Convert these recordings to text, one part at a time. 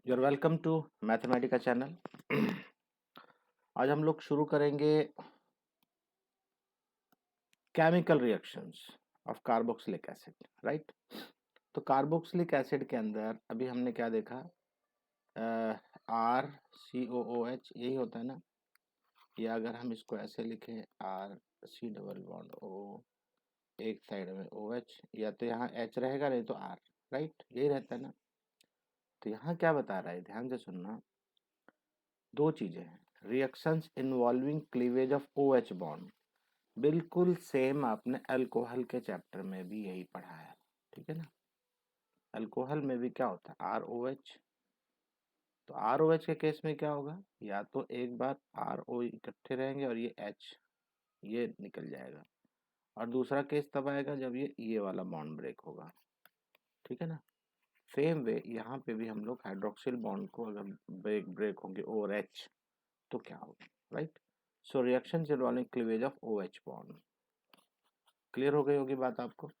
Your welcome to Mathematica channel. आज हम लोग शुरू करेंगे chemical reactions of carboxylic acid, right. तो कार्बोक्सिलिक एसिड के अंदर अभी हमने क्या देखा, आर सी ओ ओ एच, यही होता है ना। या अगर हम इसको ऐसे लिखें, R C double bond O, एक साइड में ओ एच, या तो यहाँ एच रहेगा नहीं तो आर, राइट, यही रहता है ना। तो यहाँ क्या बता रहा है, ध्यान से सुनना। दो चीजें हैं, reactions involving cleavage of O H bond, बिल्कुल सेम आपने अल्कोहल के चैप्टर में भी यही पढ़ा है, ठीक है ना। अल्कोहल में भी क्या होता है, आर ओ एच। तो आर ओ एच के केस में क्या होगा, या तो एक बार आर ओ इकट्ठे रहेंगे और ये निकल जाएगा, और दूसरा केस तब आएगा जब ये वाला बॉन्ड ब्रेक होगा, ठीक है ना। सेम वे यहाँ पे भी हम लोग हाइड्रोक्सिल बॉन्ड को अगर ब्रेक होंगे ओ और एच, तो क्या होगा, right. So reaction involving cleavage of O H bond. Clear हो गई होगी बात आपको।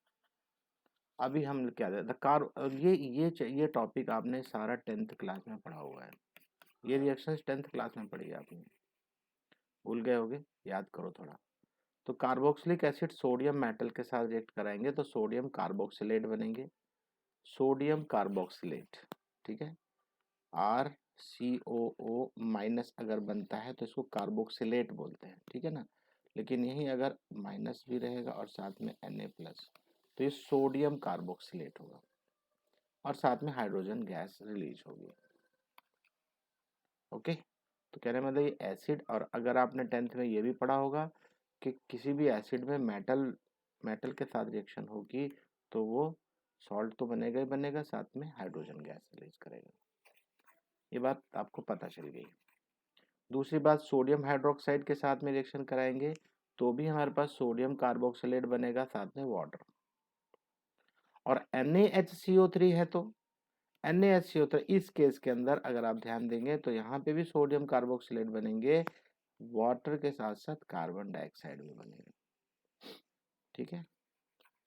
अभी हम क्या द कार ये टॉपिक आपने सारा 10th क्लास में पढ़ा हुआ है। ये रिएक्शंस 10th क्लास में पढ़ी है आपने, भूल गए होगे, याद करो थोड़ा। तो कार्बोक्सिलिक एसिड सोडियम मेटल के साथ रिएक्ट कराएंगे तो सोडियम कार्बोक्सिलेट बनेंगे, सोडियम कार्बोक्सिलेट, ठीक है। आर सी ओ ओ माइनस अगर बनता है तो इसको कार्बोक्सिलेट बोलते हैं, ठीक है ना। लेकिन यही अगर माइनस भी रहेगा और साथ में Na प्लस, तो ये सोडियम कार्बोक्सिलेट होगा और साथ में हाइड्रोजन गैस रिलीज होगी। ओके, तो कहने मतलब ये एसिड, और अगर आपने 10th में ये भी पढ़ा होगा कि किसी भी एसिड में मेटल मेटल के साथ रिएक्शन होगी तो वो सॉल्ट तो बनेगा ही बनेगा, साथ में हाइड्रोजन गैस रिलीज करेगा। ये बात आपको पता चल गई। दूसरी बात, सोडियम हाइड्रोक्साइड के साथ में रिएक्शन कराएंगे तो भी हमारे पास सोडियम कार्बोक्सिलेट बनेगा, साथ में वाटर। और NaHCO3 है तो NaHCO3, इस केस के अंदर अगर आप ध्यान देंगे तो यहाँ पे भी सोडियम कार्बोक्सिलेट बनेंगे, वाटर के साथ साथ कार्बन डाइऑक्साइड भी बनेगा, ठीक है।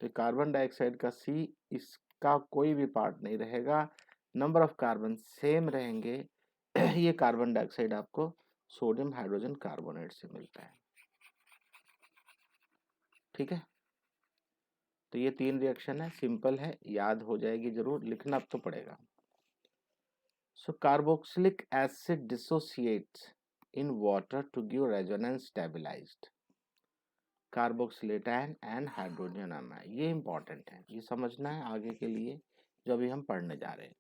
तो कार्बन डाइऑक्साइड का C, इसका कोई भी पार्ट नहीं रहेगा, नंबर ऑफ कार्बन सेम रहेंगे। ये कार्बन डाइऑक्साइड आपको सोडियम हाइड्रोजन कार्बोनेट से मिलता है, ठीक है। तो ये 3 रिएक्शन है, सिंपल है, याद हो जाएगी, जरूर लिखना अब तो पड़ेगा। So carboxylic acid dissociates in water to give resonance stabilised carboxylate ion and hydrogen ion. ये इंपॉर्टेंट है, ये समझना है आगे के लिए जो अभी हम पढ़ने जा रहे हैं।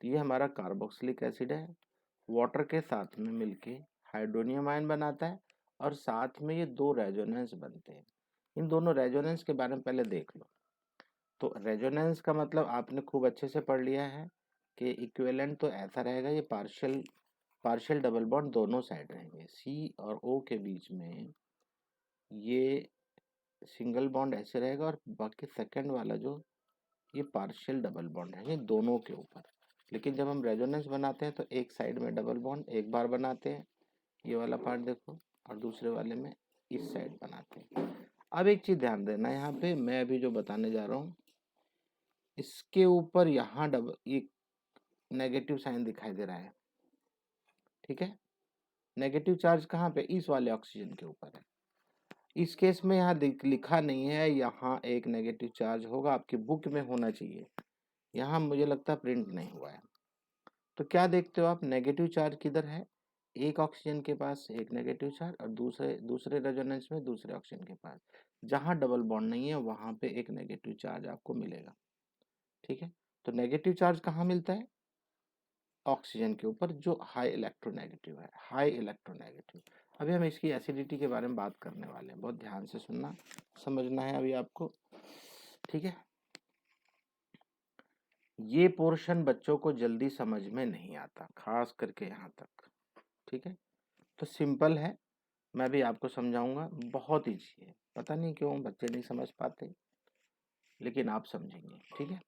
तो ये हमारा कार्बोक्सिलिक एसिड है, वाटर के साथ में मिलके हाइड्रोनियम आयन बनाता है और साथ में ये 2 रेजोनेंस बनते हैं। इन दोनों रेजोनेंस के बारे में पहले देख लो। तो रेजोनेंस का मतलब आपने खूब अच्छे से पढ़ लिया है कि इक्विवेलेंट तो ऐसा रहेगा, ये पार्शियल पार्शियल डबल बॉन्ड दोनों साइड रहेंगे, सी और ओ के बीच में ये सिंगल बॉन्ड ऐसे रहेगा और बाकी सेकंड वाला जो ये पार्शियल डबल बॉन्ड है ये दोनों के ऊपर। लेकिन जब हम रेजोनेंस बनाते हैं तो एक साइड में डबल बॉन्ड एक बार बनाते हैं, ये वाला पार्ट देखो, और दूसरे वाले में इस साइड बनाते हैं। अब एक चीज ध्यान देना, यहाँ पे मैं अभी जो बताने जा रहा हूँ इसके ऊपर यहाँ डबल ये नेगेटिव साइन दिखाई दे रहा है, ठीक है। नेगेटिव चार्ज कहाँ पे, इस वाले ऑक्सीजन के ऊपर है। इस केस में यहाँ लिखा नहीं है, यहाँ एक नेगेटिव चार्ज होगा, आपकी बुक में होना चाहिए, यहाँ मुझे लगता है प्रिंट नहीं हुआ है। तो क्या देखते हो आप, नेगेटिव चार्ज किधर है, एक ऑक्सीजन के पास एक नेगेटिव चार्ज और दूसरे दूसरे रेजोनेंस में दूसरे ऑक्सीजन के पास, जहां डबल बॉन्ड नहीं है वहां पे एक नेगेटिव चार्ज आपको मिलेगा, ठीक है। तो नेगेटिव चार्ज कहाँ मिलता है, ऑक्सीजन के ऊपर जो हाई इलेक्ट्रोनेगेटिव है, हाई इलेक्ट्रोनेगेटिव। अभी हम इसकी एसिडिटी के बारे में बात करने वाले हैं, बहुत ध्यान से सुनना, समझना है अभी आपको, ठीक है। ये पोर्शन बच्चों को जल्दी समझ में नहीं आता, खास करके यहाँ तक, ठीक है। तो सिंपल है, मैं भी आपको समझाऊंगा, बहुत ईजी है, पता नहीं क्यों बच्चे नहीं समझ पाते, लेकिन आप समझेंगे, ठीक है।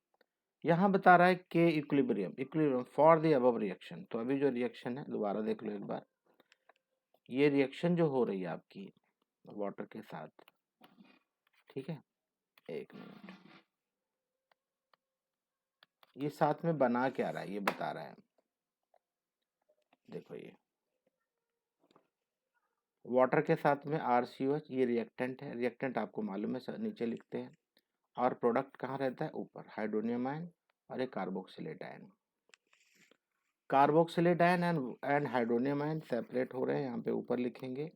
यहाँ बता रहा है के equilibrium, equilibrium for the above reaction. तो अभी जो रिएक्शन है दोबारा देख लो एक बार, ये रिएक्शन जो हो रही है आपकी वाटर के साथ, ठीक है, एक मिनट, ये साथ में बना क्या रहा है ये बता रहा है। देखो ये वाटर के साथ में RCOH, ये रिएक्टेंट है, रिएक्टेंट आपको मालूम है नीचे लिखते हैं, और प्रोडक्ट कहाँ रहता है, ऊपर, हाइड्रोनियम आयन और एक carboxylate ion. Carboxylate ion and hydronium ion separate हो रहे हैं, यहाँ पे ऊपर लिखेंगे।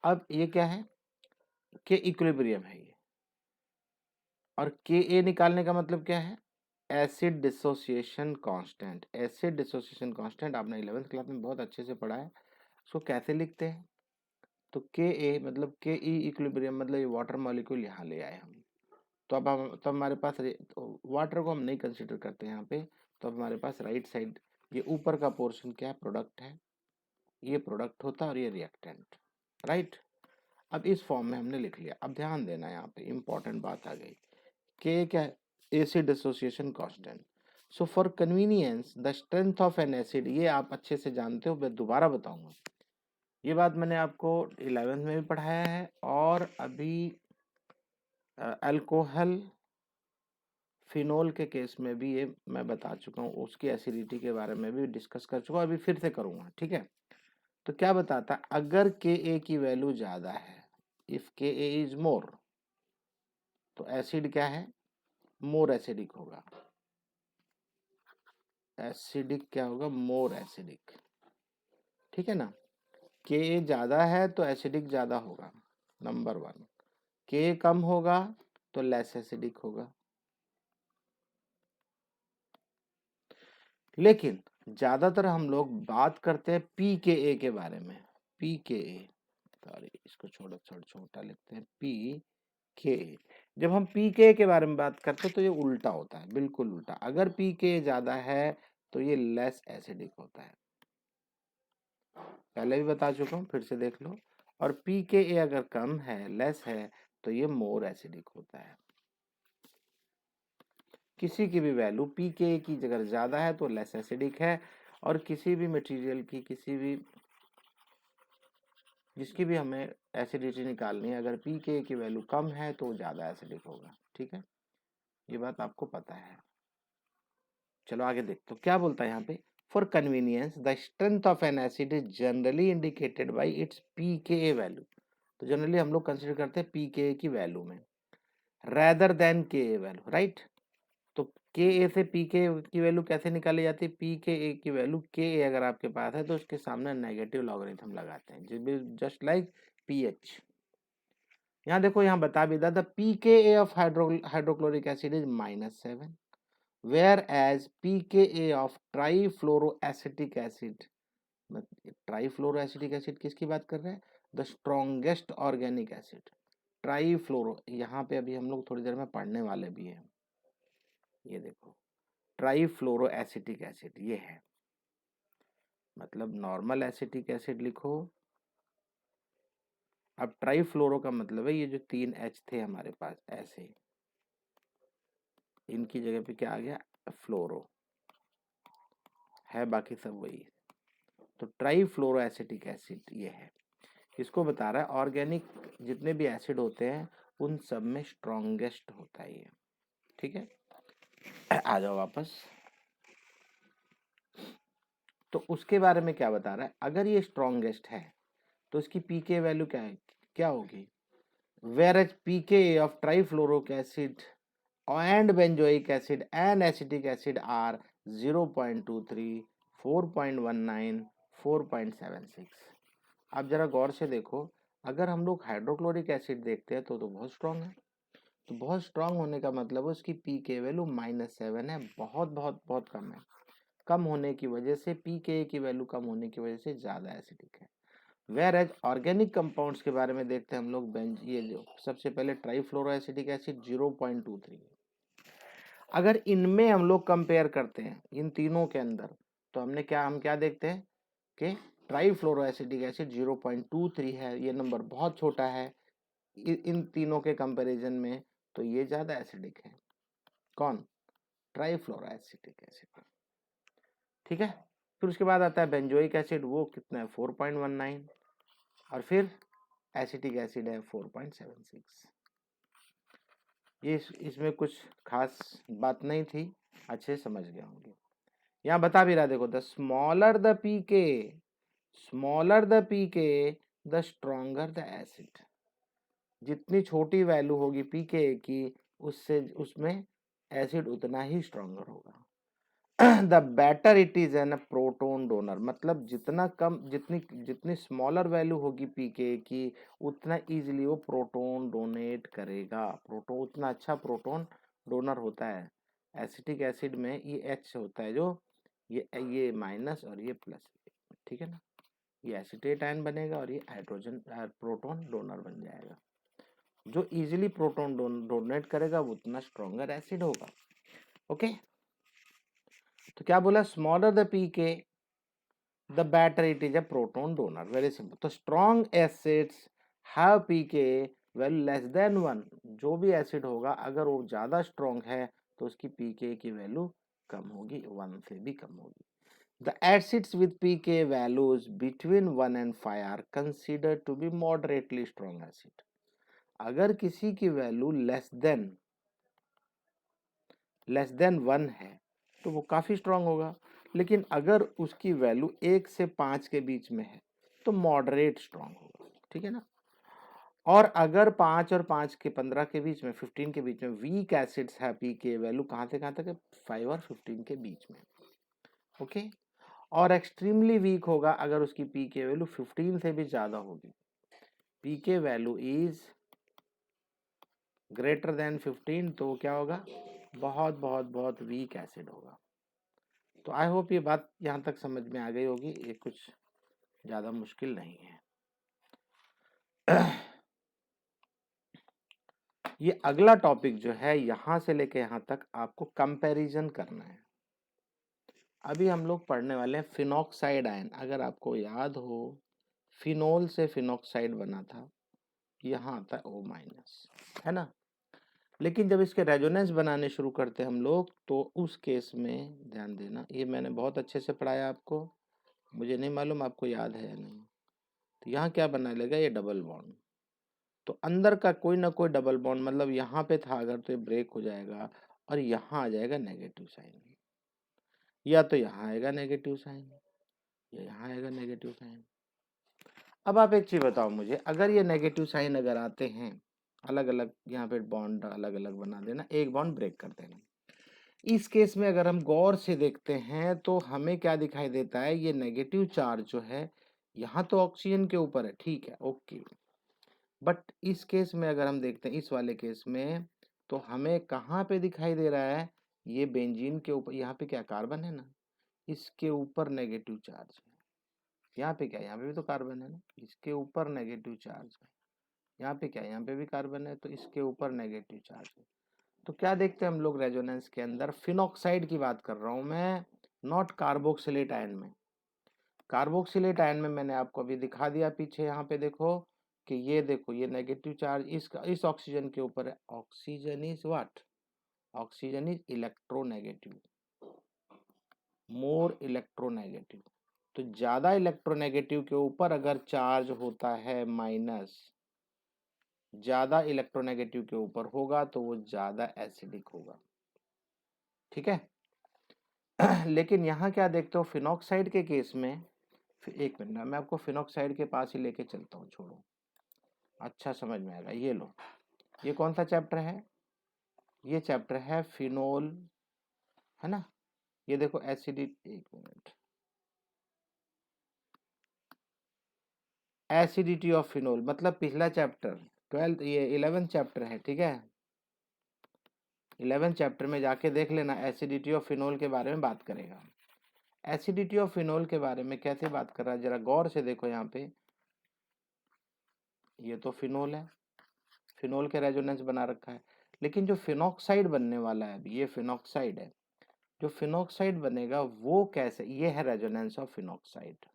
अब ये क्या है, के इक्विलिब्रियम है ये, और के ए निकालने का मतलब क्या है, acid dissociation constant. Acid dissociation constant आपने 11th क्लास में बहुत अच्छे से पढ़ा है। उसको कैसे लिखते हैं, तो के ए मतलब के ई इक्विलिब्रियम, मतलब ये वाटर मॉलिक्यूल यहाँ ले आए हम, तो अब हमारे पास वाटर को हम नहीं कंसिडर करते यहाँ पे, तो अब हमारे पास राइट साइड ये ऊपर का पोर्शन क्या है, प्रोडक्ट है, ये प्रोडक्ट होता है और ये रिएक्टेंट, राइट। अब इस फॉर्म में हमने लिख लिया। अब ध्यान देना, यहाँ पे इंपॉर्टेंट बात आ गई, के क्या है, acid association constant. So for convenience the strength of N acid, ये आप अच्छे से जानते हो, मैं दोबारा बताऊंगा, ये बात मैंने आपको 11th में भी पढ़ाया है, और अभी अल्कोहल फिनोल के केस में भी ये मैं बता चुका हूँ, उसकी एसिडिटी के बारे में भी डिस्कस कर चुका हूँ, अभी फिर से करूँगा, ठीक है। तो क्या बताता है, अगर के ए की वैल्यू ज़्यादा है, इफ के ए इज मोर, तो एसिड क्या है, मोर एसिडिक होगा। एसिडिक क्या होगा, मोर एसिडिक, ठीक है ना। के ए ज़्यादा है तो एसिडिक ज़्यादा होगा, नंबर 1। के कम होगा तो लेस एसिडिक होगा। लेकिन ज्यादातर हम लोग बात करते हैं पी के ए के बारे में, पी के ए, सॉरी इसको छोटा लिखते हैं, पी के ए। जब हम पी के ए के बारे में बात करते हैं तो ये उल्टा होता है, बिल्कुल उल्टा। अगर पी के ए ज्यादा है तो ये लेस एसिडिक होता है, पहले भी बता चुका हूँ, फिर से देख लो। और पी के ए अगर कम है, लेस है, तो ये मोर एसिडिक होता है। किसी की भी वैल्यू पी के ए की अगर ज्यादा है तो लेस एसिडिक है, और किसी भी मटेरियल की, किसी भी जिसकी भी हमें एसिडिटी निकालनी है, अगर पी के की वैल्यू कम है तो ज़्यादा एसिडिक होगा, ठीक है, ये बात आपको पता है। चलो आगे देखते हो क्या बोलता है यहाँ पे, for convenience the strength of N acid is generally indicated by its P के ए वैल्यू। तो जनरली हम लोग कंसिडर करते हैं पी के ए की वैल्यू में, रेदर देन के ए वैल्यू, राइट। तो के ए से पी के की वैल्यू कैसे निकाली जाती है, पी के ए की वैल्यू, के ए अगर आपके पास है तो उसके सामने नेगेटिव लॉगरिथम लगाते हैं, जस्ट लाइक पी एच। यहाँ देखो, यहाँ बता भी था, the pKa of hydrochloric acid is -7, whereas pKa of trifluoroacetic acid, trifluoroacetic acid किसकी बात कर रहे हैं, the strongest organic acid, trifluoro, यहाँ पे अभी हम लोग थोड़ी देर में पढ़ने वाले भी हैं। ये देखो ट्राईफ्लोरोएसिटिक एसिड ये है, मतलब नॉर्मल एसिटिक एसिड लिखो। अब ट्राईफ्लोरो का मतलब है ये जो 3 H थे हमारे पास, ऐसे इनकी जगह पे क्या आ गया, फ्लोरो है, बाकी सब वही। तो ट्राईफ्लोरोएसिटिक एसिड ये है, इसको बता रहा है ऑर्गेनिक जितने भी एसिड होते हैं उन सब में स्ट्रॉन्गेस्ट होता है ये, ठीक है। आ जाओ वापस। तो उसके बारे में क्या बता रहा है, अगर ये स्ट्रॉन्गेस्ट है तो इसकी पीके वैल्यू क्या है, क्या होगी, whereas pKa of trifluoric acid and benzoic acid and acetic acid are 0.23, 4.19, 4.76। आप जरा गौर से देखो, अगर हम लोग हाइड्रोक्लोरिक एसिड देखते हैं तो बहुत स्ट्रांग है, तो बहुत स्ट्रांग होने का मतलब उसकी पीके वैल्यू -7 है, बहुत बहुत बहुत कम है। कम होने की वजह से, पीके की वैल्यू कम होने की वजह से ज्यादा एसिडिक है। वेयर एज ऑर्गेनिक कंपाउंड्स के बारे में देखते हैं हम लोग, ये जो सबसे पहले ट्राईफ्लोरोएसिटिक एसिड 0.23। अगर इनमें हम लोग कंपेयर करते हैं इन तीनों के अंदर, तो हम क्या देखते हैं कि ट्राईफ्लोरोएसिटिक एसिड 0.23 है, ये नंबर बहुत छोटा है इन तीनों के कंपैरिजन में, तो ये ज्यादा एसिडिक है। कौन, ट्राईफ्लोरोएसिटिक एसिड, ठीक है। फिर उसके बाद आता है बेंजोइक एसिड, वो कितना है 4.19, और फिर एसिटिक एसिड है 4.76। ये इसमें कुछ खास बात नहीं थी, अच्छे समझ गए होंगे। यहाँ बता भी रहा है, देखो the smaller the pK, smaller the pK the stronger the acid. जितनी छोटी वैल्यू होगी पीके की, उससे उसमें एसिड उतना ही स्ट्रॉन्गर होगा। The better it is an proton donor, मतलब जितना कम, जितनी जितनी स्मॉलर वैल्यू होगी पीके की, उतना इजीली वो प्रोटोन डोनेट करेगा। प्रोटोन उतना अच्छा प्रोटोन डोनर होता है। एसिटिक एसिड में ये एच होता है, जो ये माइनस और ये प्लस, ठीक है ना। ये एसिटेट आयन बनेगा और ये हाइड्रोजन प्रोटोन डोनर बन जाएगा। जो इजीली प्रोटोन डोनेट करेगा वो उतना स्ट्रॉन्गर एसिड होगा। ओके, तो क्या बोला, smaller the pK the better it is a proton donor, very simple. तो strong acids have pK value less than 1। जो भी एसिड होगा अगर वो ज्यादा स्ट्रॉन्ग है तो उसकी पीके की वैल्यू कम होगी, 1 से भी कम होगी। The acids with pK values between 1 and 5 are considered to be moderately strong acid। अगर किसी की वैल्यू लेस देन 1 है तो वो काफी स्ट्रांग होगा, लेकिन अगर उसकी वैल्यू 1 से 5 के बीच में है तो मॉडरेट स्ट्रांग होगा, ठीक है ना। और अगर 5 और 5 के 15 के बीच में, 15 के बीच में वीक एसिड्स है, पीके वैल्यू कहाँ से कहाँ तक है, 5 और 15 के बीच में। ओके, और एक्सट्रीमली वीक होगा अगर उसकी पीके वैल्यू 15 से भी ज्यादा होगी। पीके वैल्यू इज ग्रेटर देन 15 तो क्या होगा, बहुत बहुत बहुत वीक एसिड होगा। तो आई होप ये बात यहाँ तक समझ में आ गई होगी, ये कुछ ज़्यादा मुश्किल नहीं है। ये अगला टॉपिक जो है, यहाँ से लेके यहाँ तक आपको कंपैरिजन करना है। अभी हम लोग पढ़ने वाले हैं फिनॉक्साइड आयन। अगर आपको याद हो, फिनोल से फिनॉक्साइड बना था, यहाँ आता है O-, है ना। लेकिन जब इसके रेजोनेंस बनाने शुरू करते हैं हम लोग, तो उस केस में ध्यान देना, ये मैंने बहुत अच्छे से पढ़ाया आपको, मुझे नहीं मालूम आपको याद है या नहीं। तो यहाँ क्या बना लेगा, ये डबल बॉन्ड। तो अंदर का कोई ना कोई डबल बॉन्ड, मतलब यहाँ पे था अगर तो ये ब्रेक हो जाएगा और यहाँ आ जाएगा नेगेटिव साइन, या तो यहाँ आएगा नेगेटिव साइन या यहाँ आएगा नेगेटिव साइन। अब आप एक चीज बताओ मुझे, अगर ये नेगेटिव साइन अगर आते हैं अलग अलग, यहाँ पे बॉन्ड अलग अलग बना देना, एक बॉन्ड ब्रेक कर देना। इस केस में अगर हम गौर से देखते हैं तो हमें क्या दिखाई देता है, ये नेगेटिव चार्ज जो है यहाँ तो ऑक्सीजन के ऊपर है, ठीक है, ओके। बट इस केस में अगर हम देखते हैं, इस वाले केस में, तो हमें कहाँ पे दिखाई दे रहा है, ये बेंजीन के ऊपर, यहाँ पे क्या कार्बन है ना, इसके ऊपर नेगेटिव चार्ज है। यहाँ पे क्या, यहाँ पे भी तो कार्बन है ना, इसके ऊपर नेगेटिव चार्ज है। यहाँ पे क्या, यहाँ पे भी कार्बन है, तो इसके ऊपर नेगेटिव चार्ज है। तो क्या देखते हैं हम लोग रेजोनेंस के अंदर, फिनॉक्साइड की बात कर रहा हूं मैं, नॉट कार्बोक्सिलेट आयन में। कार्बोक्सिलेट आयन में मैंने आपको अभी दिखा दिया पीछे, यहाँ पे देखो कि ये देखो, ये नेगेटिव चार्ज इस ऑक्सीजन के ऊपर है। Oxygen is what, oxygen is electronegative, more electronegative. तो ज्यादा इलेक्ट्रोनेगेटिव के ऊपर अगर चार्ज होता है माइनस, ज्यादा इलेक्ट्रोनेगेटिव के ऊपर होगा तो वो ज्यादा एसिडिक होगा, ठीक है। लेकिन यहाँ क्या देखते हो फिनॉक्साइड के केस में, एक मिनट मैं आपको फिनॉक्साइड के पास ही लेके चलता हूँ, छोड़ो, अच्छा समझ में आएगा। ये लो, ये कौन सा चैप्टर है, ये चैप्टर है फिनोल, है ना। ये देखो एसिडिटी, एक मिनट, एसिडिटी ऑफ फिनोल, मतलब पिछला चैप्टर 12th, ये 11th चैप्टर है, ठीक है। 11th चैप्टर में जाके देख लेना, एसिडिटी ऑफ फिनोल के बारे में बात करेगा। एसिडिटी ऑफ फिनोल के बारे में कैसे बात कर रहा है, जरा गौर से देखो। यहाँ पे ये तो फिनोल है, फिनोल के रेजोनेंस बना रखा है, लेकिन जो फिनॉक्साइड बनने वाला है, अभी ये फिनॉक्साइड है, जो फिनॉक्साइड बनेगा वो कैसे, ये है resonance of phenoxide,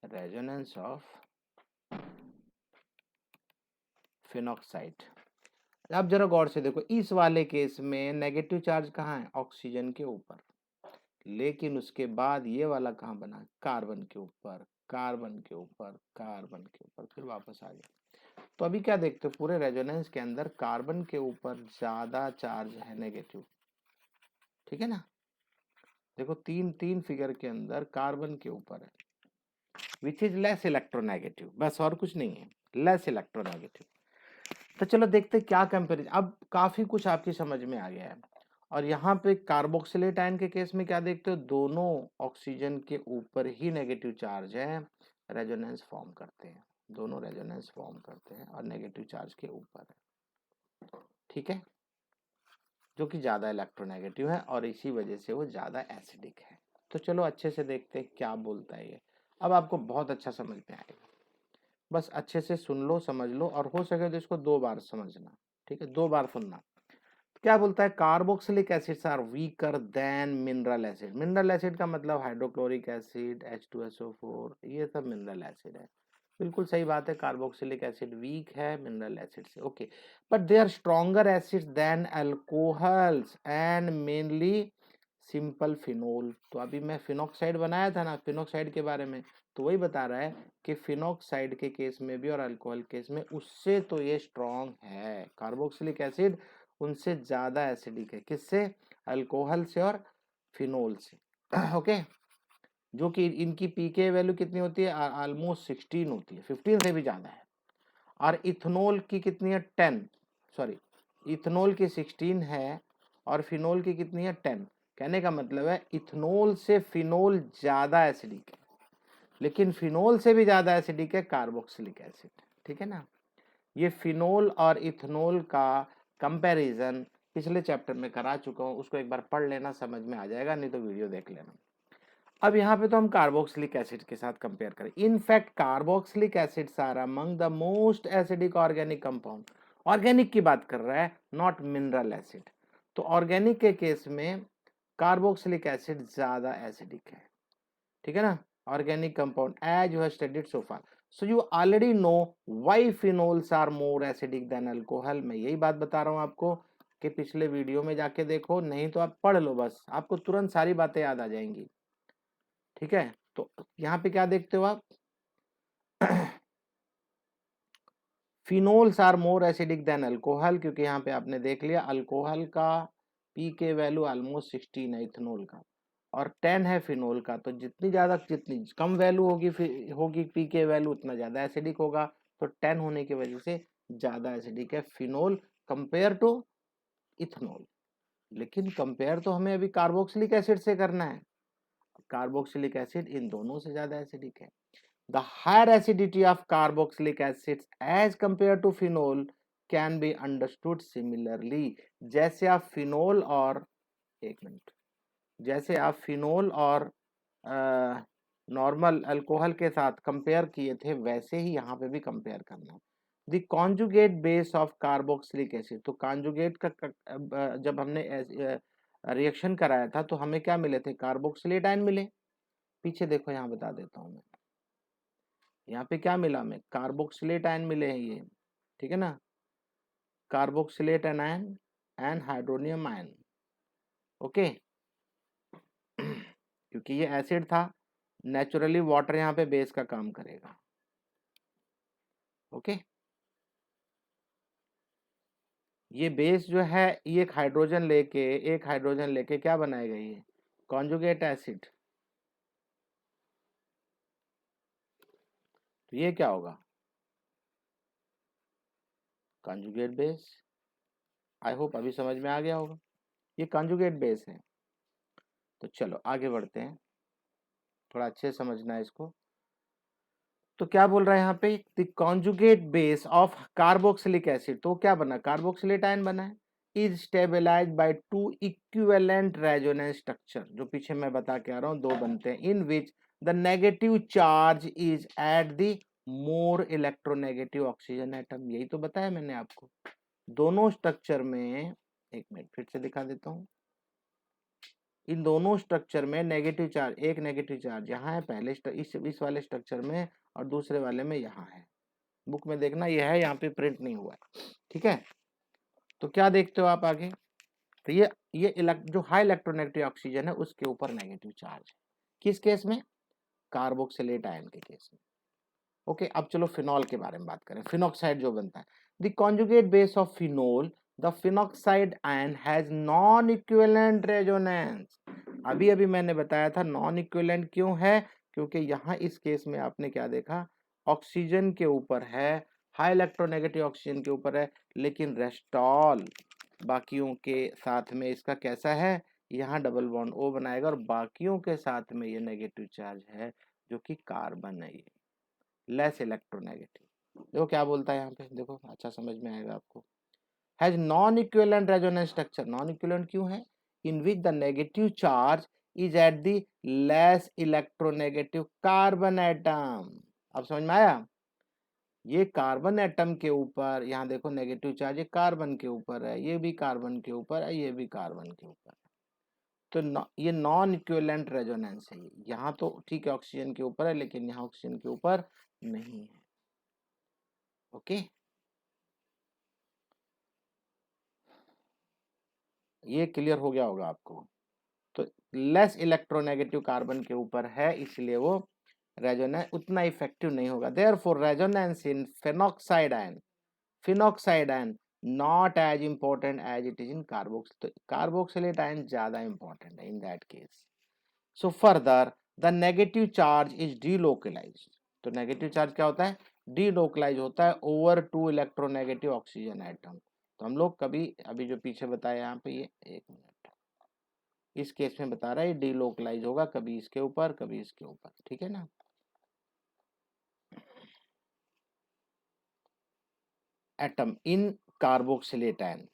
resonance of phenoxide. अब जरा गौर से देखो, इस वाले केस में नेगेटिव चार्ज कहाँ है, ऑक्सीजन के ऊपर, लेकिन उसके बाद ये वाला कहाँ बना, कार्बन के ऊपर, कार्बन के ऊपर, कार्बन के ऊपर, फिर वापस आ गया। तो अभी क्या देखते हो, पूरे रेजोनेंस के अंदर कार्बन के ऊपर ज्यादा चार्ज है नेगेटिव, ठीक है ना। देखो तीन तीन फिगर के अंदर कार्बन के ऊपर है, विच इज लेस इलेक्ट्रोनेगेटिव, बस और कुछ नहीं है, लेस इलेक्ट्रोनेगेटिव। तो चलो देखते क्या कंपेरिजन, अब काफी कुछ आपकी समझ में आ गया है। और यहाँ पे कार्बोक्सिलेट आयन के केस में क्या देखते हो, दोनों ऑक्सीजन के ऊपर ही नेगेटिव चार्ज है, रेजोनेंस फॉर्म करते हैं, दोनों रेजोनेंस फॉर्म करते हैं और नेगेटिव चार्ज के ऊपर है, ठीक है, जो कि ज्यादा इलेक्ट्रोनेगेटिव है और इसी वजह से वो ज्यादा एसिडिक है। तो चलो अच्छे से देखते हैं क्या बोलता है ये। अब आपको बहुत अच्छा समझ में आएगा, बस अच्छे से सुन लो, समझ लो, और हो सके तो इसको 2 बार समझना, ठीक है, 2 बार सुनना। क्या बोलता है, carboxylic acids are weaker than mineral acid. Mineral acid का मतलब हाइड्रोक्लोरिक एसिड, H2SO4, ये सब मिनरल एसिड है। बिल्कुल सही बात है, कार्बोक्सिलिक एसिड वीक है मिनरल एसिड से, okay, but they are stronger acids than alcohols and mainly simple phenol. तो अभी मैं फिनॉक्साइड बनाया था ना, फिनॉक्साइड के बारे में, तो वही बता रहा है कि फिनॉक्साइड के केस में भी और अल्कोहल केस में उससे तो ये स्ट्रॉन्ग है, कार्बोक्सिलिक एसिड उनसे ज्यादा एसिडिक है, किससे, अल्कोहल से और फिनोल से ओके, जो कि इनकी पीके वैल्यू कितनी होती है, ऑलमोस्ट 16 होती है, 15 से भी ज्यादा है। और इथेनॉल की कितनी है, 10, सॉरी, इथेनॉल की 16 है और फिनोल की कितनी है, 10। कहने का मतलब है इथेनॉल से फिनोल ज्यादा एसिडिक है, लेकिन फिनोल से भी ज्यादा एसिडिक है कार्बोक्सिलिक एसिड, ठीक है ना। ये फिनोल और इथेनॉल का कंपैरिजन पिछले चैप्टर में करा चुका हूं, उसको एक बार पढ़ लेना, समझ में आ जाएगा, नहीं तो वीडियो देख लेना। अब यहाँ पे तो हम कार्बोक्सिलिक एसिड के साथ कंपेयर करें, in fact carboxylic acids are among the most acidic organic compound, organic की बात कर रहा है, नॉट मिनरल एसिड। तो ऑर्गेनिक के केस में कार्बोक्सिलिक एसिड ज्यादा एसिडिक है, ठीक है ना, organic compound as you have studied so far. So you already know why phenols are more acidic than alcohol. मैं यही बात बता रहा हूं आपको कि पिछले वीडियो में जाके देखो, नहीं तो आप पढ़ लो, बस आपको तुरंत सारी बातें याद आ जाएंगी, ठीक है। तो यहाँ पे क्या देखते हो आप phenols are more acidic than alcohol, क्योंकि यहाँ पे आपने देख लिया अल्कोहल का पी के वैल्यू ऑलमोस्ट 16 है इथेनॉल का, और 10 है फिनोल का। तो जितनी ज्यादा, जितनी कम वैल्यू होगी पी के वैल्यू, उतना ज्यादा एसिडिक होगा। तो 10 होने की वजह से ज्यादा एसिडिक है फिनोल कंपेयर टू इथेनॉल। लेकिन कंपेयर तो हमें अभी कार्बोक्सिलिक एसिड से करना है, कार्बोक्सिलिक एसिड इन दोनों से ज्यादा एसिडिक है। The higher acidity of carboxylic acids as compared to phenol can be understood similarly। जैसे आप फिनोल और, एक मिनट, जैसे आप फिनोल और नॉर्मल अल्कोहल के साथ कंपेयर किए थे, वैसे ही यहाँ पे भी कंपेयर करना। The conjugate base of carboxylic acid, तो कॉन्जुगेट का जब हमने रिएक्शन कराया था तो हमें क्या मिले थे, कार्बोक्सिलेट आयन मिले। पीछे देखो, यहाँ बता देता हूँ मैं, यहाँ पे क्या मिला हमें, कार्बोक्सिलेट आयन मिले हैं ये, ठीक है ना, carboxylate ion and hydronium ion, okay क्योंकि ये एसिड था, नेचुरली वाटर यहाँ पे बेस का काम करेगा, ओके। ये बेस जो है, ये एक हाइड्रोजन लेके क्या बनाएगा, ये कॉन्जुगेट एसिड। तो ये क्या होगा, कॉन्जुगेट बेस। आई होप अभी समझ में आ गया होगा, ये कॉन्जुगेट बेस है। तो चलो आगे बढ़ते हैं, थोड़ा अच्छे से समझना है इसको। तो क्या बोल रहा है यहाँ पे, the conjugate base of carboxylic acid, तो क्या बना, कार्बोक्सिलेट आयन बना है, is stabilise by two equivalent resonance structure, जो पीछे मैं बता के आ रहा हूँ, दो बनते हैं, in which the negative charge is at the more electronegative oxygen atom. यही तो बताया मैंने आपको, दोनों स्ट्रक्चर में, एक मिनट फिर से दिखा देता हूँ, इन दोनों स्ट्रक्चर में नेगेटिव चार्ज, एक नेगेटिव चार्ज यहाँ है पहले इस वाले स्ट्रक्चर में, और दूसरे वाले में यहाँ है। बुक में देखना, ये है, यहाँ पे प्रिंट नहीं हुआ है, ठीक है। तो क्या देखते हो आप आगे, तो ये जो हाई इलेक्ट्रोनेगेटिव ऑक्सीजन है उसके ऊपर नेगेटिव चार्ज है, किस केस में, कार्बोक्सिलेट आयन के केस में, ओके। अब चलो फिनॉल के बारे में बात करें, फिनॉक्साइड जो बनता है, the conjugate base of phenol, the phenoxide ion has non equivalent resonance. अभी अभी मैंने बताया था नॉन इक्विवेलेंट क्यों है, क्योंकि यहाँ इस केस में आपने क्या देखा, ऑक्सीजन के ऊपर है, हाई इलेक्ट्रोनेगेटिव ऑक्सीजन के ऊपर है, लेकिन रेस्टॉल बाकियों के साथ में इसका कैसा है, यहाँ डबल बॉन्ड O बनाएगा और बाकियों के साथ में ये नेगेटिव चार्ज है जो कि कार्बन है, ये लेस इलेक्ट्रोनेगेटिव। देखो क्या बोलता है यहाँ पे, देखो अच्छा समझ में आएगा आपको। Has non equivalent resonance structure, non equivalent क्यों है, in which the negative charge is at the less electronegative carbon atom. अब समझ में आया, ये कार्बन एटम के ऊपर, यहाँ देखो नेगेटिव चार्ज ये कार्बन के ऊपर है, ये भी कार्बन के ऊपर है, ये भी कार्बन के ऊपर है, तो ये नॉन इक्विवेलेंट रेजोनेंस है। यहाँ तो ठीक है ऑक्सीजन के ऊपर है, लेकिन यहाँ ऑक्सीजन के ऊपर नहीं है। ओके, ये क्लियर हो गया होगा आपको। तो लेस इलेक्ट्रोनेगेटिव कार्बन के ऊपर है, इसलिए वो रेजोनेंस उतना इफेक्टिव नहीं होगा। Therefore resonance in phenoxide ion, phenoxide ion not as important as it is in carboxyl, तो कार्बोक्सिलेट आयन ज्यादा इंपॉर्टेंट है in that case. So further the negative charge is delocalized, तो नेगेटिव चार्ज क्या होता है, delocalize होता है over two electronegative oxygen atom. तो हम लोग कभी अभी जो पीछे बताया यहाँ पे, ये एक मिनट, इस केस में बता रहा है डीलोकलाइज होगा कभी इसके ऊपर कभी इसके ऊपर, ठीक है ना। Atom in carboxylate ion,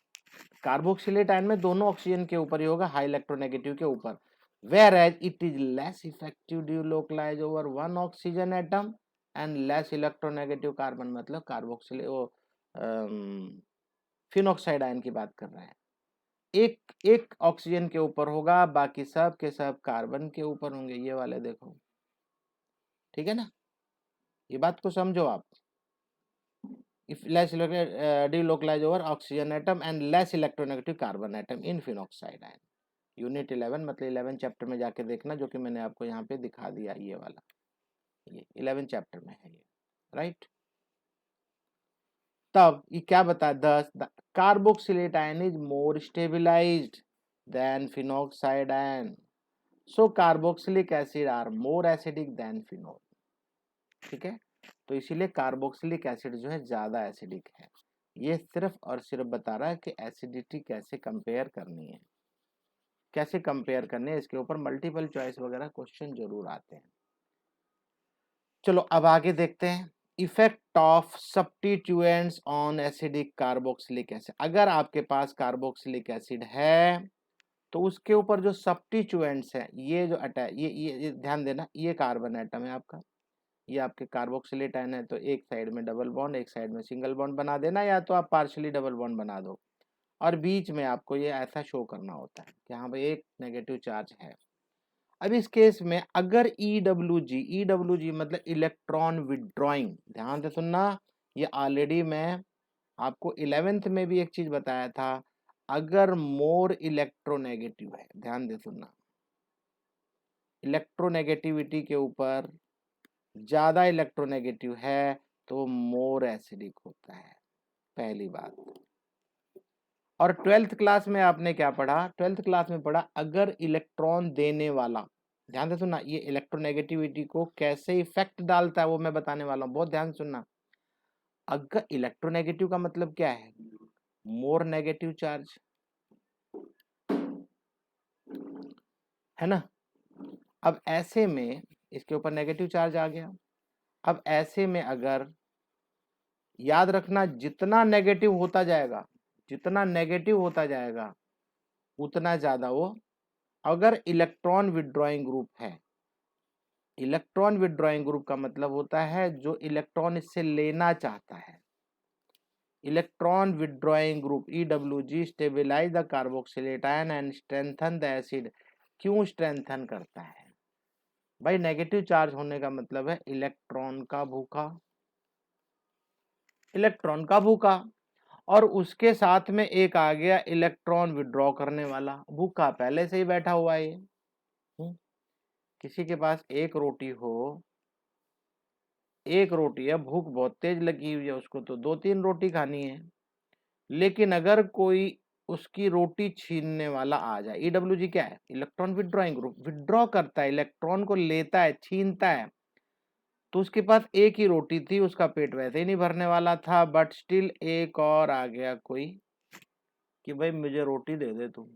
carboxylate ion में दोनों ऑक्सीजन के ऊपर ही होगा, हाई इलेक्ट्रोनेगेटिव के ऊपर, where as it is less effective delocalize over one oxygen atom and less electronegative carbon, मतलब कार्बोक्सिलेट वो फिनॉक्साइड आयन की बात कर रहे हैं, एक एक ऑक्सीजन के ऊपर होगा, बाकी सब के सब कार्बन के ऊपर होंगे, ये वाले देखो, ठीक है ना, ये बात को समझो आप। if less delocalize over oxygen atom and less electronegative carbon atom in phenoxide ion, unit 11 मतलब 11 चैप्टर में जाके देखना, जो कि मैंने आपको यहाँ पे दिखा दिया, ये वाला, ये 11 चैप्टर में है ये, राइट। तब ये क्या बता, 10 carboxylate ion is more stabilized than phenoxide ion, so carboxylic acid are more acidic than phenol, ठीक है। तो इसीलिए कार्बोक्सिलिक एसिड जो है ज्यादा एसिडिक है। ये सिर्फ और सिर्फ बता रहा है कि एसिडिटी कैसे कंपेयर करनी है, कैसे कंपेयर करने हैं, इसके ऊपर मल्टीपल चॉइस वगैरह क्वेश्चन जरूर आते हैं। चलो अब आगे देखते हैं, effect of substituents on acidic carboxylic acid. अगर आपके पास कार्बोक्सिलिक एसिड है तो उसके ऊपर जो सब्स्टिट्यूएंट्स है, ये जो अटैच, ये ध्यान देना, ये कार्बन एटम है आपका, ये आपके कार्बोक्सिलेट आयन है, तो एक साइड में डबल बॉन्ड एक साइड में सिंगल बॉन्ड बना देना, या तो आप पार्शियली डबल बॉन्ड बना दो, और बीच में आपको ये ऐसा शो करना होता है कि हाँ भाई एक नेगेटिव चार्ज है। अब इस केस में अगर EWG मतलब इलेक्ट्रॉन विड्रॉइंग, ध्यान से सुनना, ये ऑलरेडी मैं आपको 11th में भी एक चीज बताया था, अगर मोर इलेक्ट्रोनेगेटिव है, ध्यान दे सुनना, इलेक्ट्रोनेगेटिविटी के ऊपर ज्यादा इलेक्ट्रोनेगेटिव है तो मोर एसिडिक होता है, पहली बात। और 12th क्लास में आपने क्या पढ़ा, 12th क्लास में पढ़ा अगर इलेक्ट्रॉन देने वाला, ध्यान से सुनना, ये इलेक्ट्रोनेगेटिविटी को कैसे इफेक्ट डालता है वो मैं बताने वाला हूं, बहुत ध्यान सुनना। अगर इलेक्ट्रोनेगेटिव का मतलब क्या है, मोर नेगेटिव चार्ज, है ना। अब ऐसे में इसके ऊपर नेगेटिव चार्ज आ गया, अब ऐसे में अगर, याद रखना जितना नेगेटिव होता जाएगा, जितना नेगेटिव होता जाएगा उतना ज्यादा वो, अगर इलेक्ट्रॉन विड्रॉइंग ग्रुप है, इलेक्ट्रॉन विड्रॉइंग ग्रुप का मतलब होता है जो इलेक्ट्रॉन इससे लेना चाहता है, electron withdrawing group EWG stabilise the carboxylate ion and strengthen the acid. क्यों स्ट्रेंथन करता है भाई, नेगेटिव चार्ज होने का मतलब है इलेक्ट्रॉन का भूखा, इलेक्ट्रॉन का भूखा, और उसके साथ में एक आ गया इलेक्ट्रॉन विड्रॉ करने वाला, भूखा पहले से ही बैठा हुआ है ये। किसी के पास एक रोटी हो, एक रोटी है, भूख बहुत तेज लगी हुई है उसको, तो 2-3 रोटी खानी है, लेकिन अगर कोई उसकी रोटी छीनने वाला आ जाए। ईडब्ल्यूजी क्या है? इलेक्ट्रॉन विड्रॉइंग ग्रुप, विड्रॉ करता है, इलेक्ट्रॉन को लेता है, छीनता है। तो उसके पास एक ही रोटी थी, उसका पेट वैसे ही नहीं भरने वाला था, बट स्टिल एक और आ गया कोई कि भाई मुझे रोटी दे दे तुम।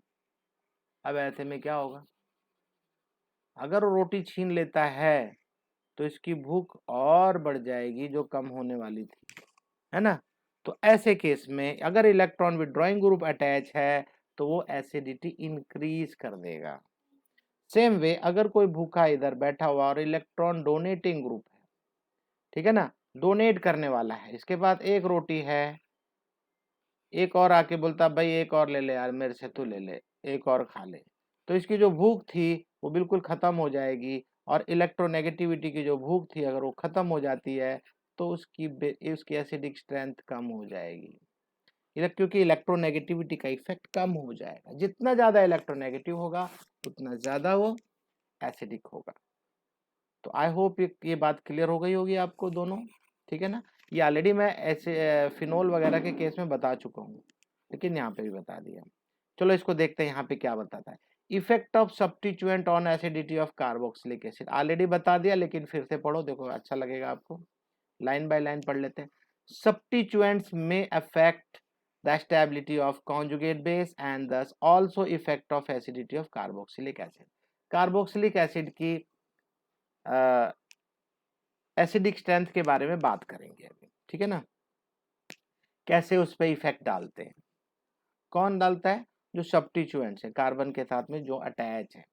अब ऐसे में क्या होगा? अगर वो रोटी छीन लेता है तो इसकी भूख और बढ़ जाएगी जो कम होने वाली थी, है ना। तो ऐसे केस में अगर इलेक्ट्रॉन विड्रॉइंग ग्रुप अटैच है तो वो एसिडिटी इंक्रीज कर देगा। सेम वे अगर कोई भूखा इधर बैठा हुआ और इलेक्ट्रॉन डोनेटिंग ग्रुप है, ठीक है ना, डोनेट करने वाला है, इसके पास एक रोटी है, एक और आके बोलता भाई एक और ले ले यार, मेरे से तू ले ले, एक और खा ले, तो इसकी जो भूख थी वो बिल्कुल खत्म हो जाएगी। और इलेक्ट्रोनेगेटिविटी की जो भूख थी अगर वो खत्म हो जाती है तो उसकी एसिडिक स्ट्रेंथ कम हो जाएगी। क्योंकि इलेक्ट्रोनेगेटिविटी का इफेक्ट कम हो जाएगा, जितना ज्यादा इलेक्ट्रोनेगेटिव होगा उतना ज्यादा वो एसिडिक होगा। तो आई होप ये बात क्लियर हो गई होगी आपको दोनों, ठीक है ना। ये ऑलरेडी मैं ऐसे फिनोल वगैरह के केस में बता चुका हूँ, लेकिन यहाँ पे भी बता दिया। चलो इसको देखते हैं यहाँ पे क्या बताता है। Effect of substituent on acidity of carboxylic acid, already बता दिया लेकिन फिर से पढ़ो, देखो अच्छा लगेगा आपको। लाइन बाय लाइन पढ़ लेते हैं। Substituents may affect the stability of conjugate base and thus also effect of acidity of carboxylic acid. Carboxylic acid की एसिडिक स्ट्रेंथ के बारे में बात करेंगे अभी, ठीक है ना। कैसे उस पर इफेक्ट डालते हैं, कौन डालता है? जो सब्स्टिट्यूएंट्स है कार्बन के साथ में जो अटैच है।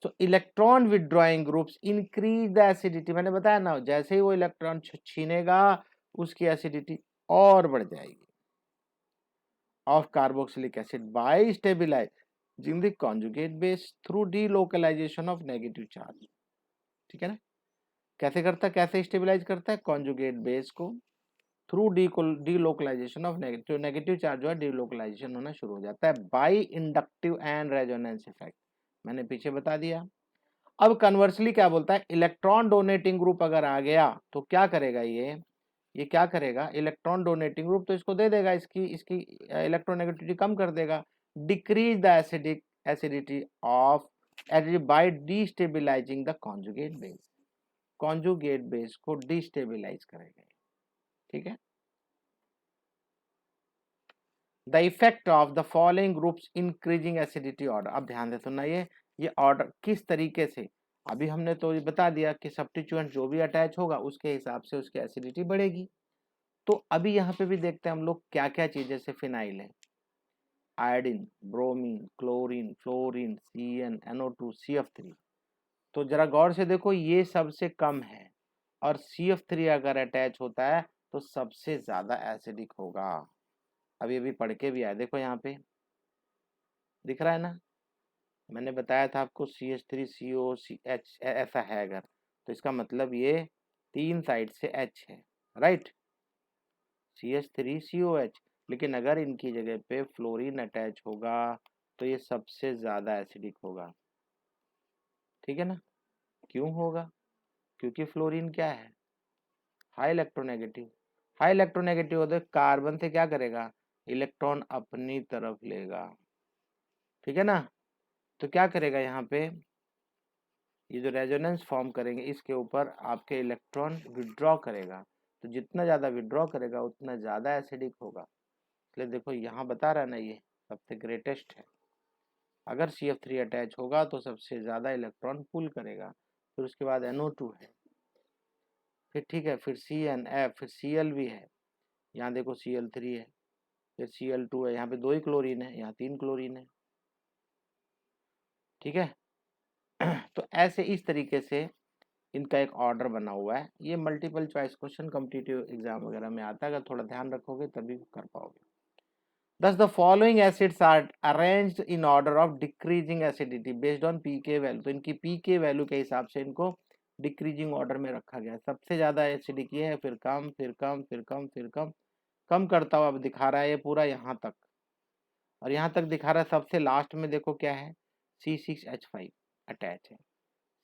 तो electron withdrawing groups increase the acidity, मैंने बताया ना, जैसे ही वो इलेक्ट्रॉन छीनेगा उसकी एसिडिटी और बढ़ जाएगी of carboxylic acid by stabilizing the conjugate base through delocalization of negative charge, ठीक है ना। कैसे करता है, कैसे स्टेबिलाईज करता है? कॉन्जुगेट बेस को through delocalization of negative, negative charge जो है डीलोकलाइजेशन होना शुरू हो जाता है by inductive and resonance effect, मैंने पीछे बता दिया। अब कन्वर्सली क्या बोलता है? इलेक्ट्रॉन डोनेटिंग ग्रुप अगर आ गया तो क्या करेगा ये क्या करेगा? इलेक्ट्रॉन डोनेटिंग ग्रुप तो इसको दे देगा, इसकी इसकी इलेक्ट्रोनेगेटिविटी कम कर देगा। Decrease the acidity of by destabilising the conjugate base, conjugate base को डिस्टेबिलाइज करेगा, ठीक है। The effect of the following groups increasing acidity order, अब ध्यान से सुनना, ये ऑर्डर किस तरीके से, अभी हमने तो ये बता दिया कि सब्स्टिट्यूएंट जो भी अटैच होगा उसके हिसाब से उसकी एसिडिटी बढ़ेगी। तो अभी यहाँ पे भी देखते हैं हम लोग क्या क्या चीज, जैसे फिनाइल है, iodine, bromine, chlorine, fluorine, CN, NO2, CF3। तो जरा गौर से देखो, ये सबसे कम है और CF3 अगर अटैच होता है तो सबसे ज्यादा एसिडिक होगा। अभी अभी पढ़ के भी आया, देखो यहाँ पे दिख रहा है ना, मैंने बताया था आपको CH3COCH ऐसा है अगर, तो इसका मतलब ये तीन साइड से H है, राइट, CH3COH। लेकिन अगर इनकी जगह पे फ्लोरीन अटैच होगा तो ये सबसे ज्यादा एसिडिक होगा, ठीक है ना। क्यों होगा? क्योंकि फ्लोरीन क्या है? हाई इलेक्ट्रोनेगेटिव, हाई इलेक्ट्रोनेगेटिव होते कार्बन से क्या करेगा? इलेक्ट्रॉन अपनी तरफ लेगा, ठीक है ना। तो क्या करेगा यहाँ पे, ये जो रेजोनेंस फॉर्म करेंगे इसके ऊपर आपके इलेक्ट्रॉन विड्रॉ करेगा, तो जितना ज्यादा विड्रॉ करेगा उतना ज्यादा एसिडिक होगा। इसलिए देखो यहाँ बता रहा है ना, ये सबसे ग्रेटेस्ट है। अगर CF3 अटैच होगा तो सबसे ज्यादा इलेक्ट्रॉन पुल करेगा, फिर उसके बाद NO2 है, फिर ठीक है, फिर CNF, फिर Cl भी है, यहाँ देखो Cl3 है, फिर Cl2 है, यहाँ पे 2 ही क्लोरीन है, यहाँ 3 क्लोरीन है, ठीक है। तो ऐसे इस तरीके से इनका एक ऑर्डर बना हुआ है। ये multiple choice question competitive exam वगैरह में आता है, अगर थोड़ा ध्यान रखोगे तभी कर पाओगे। Thus the following acids are arranged in order of decreasing acidity based on pK value, तो इनकी pK वैल्यू के हिसाब से इनको डिक्रीजिंग ऑर्डर में रखा गया है। सबसे ज्यादा एसिडिक ये है, फिर कम, फिर कम, फिर कम, फिर कम, कम करता हुआ अब दिखा रहा है ये पूरा यहाँ तक, और यहाँ तक दिखा रहा है। सबसे लास्ट में देखो क्या है, C6H5 अटैच है,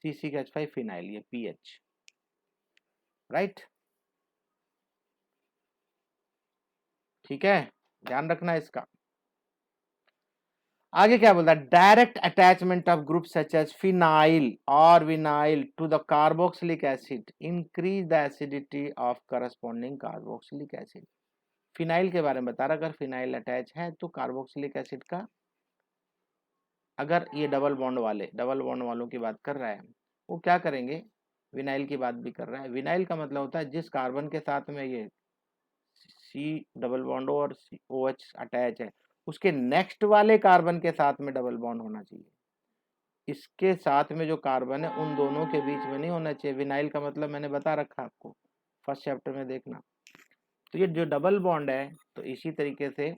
C6H5 फिनाइल, ये पीएच, राइट, ठीक है, ध्यान रखना इसका। आगे क्या बोलता है, direct attachment of group such as phenyl or vinyl to the carboxylic acid increase the acidity of corresponding carboxylic acid. Phenyl के बारे में बता रहा, अगर फिनाइल अटैच है तो कार्बोक्सिलिक एसिड का, अगर ये डबल बॉन्ड वालों की बात कर रहा है, वो क्या करेंगे, विनाइल की बात भी कर रहा है। विनाइल का मतलब होता है जिस कार्बन के साथ में ये सी डबल बॉन्ड और ओ एच अटैच है, उसके नेक्स्ट वाले कार्बन के साथ में डबल बॉन्ड होना चाहिए। इसके साथ में जो कार्बन है उन दोनों के बीच में नहीं होना चाहिए। विनाइल का मतलब मैंने बता रखा आपको, फर्स्ट चैप्टर में देखना। तो ये जो डबल बॉन्ड है, तो इसी तरीके से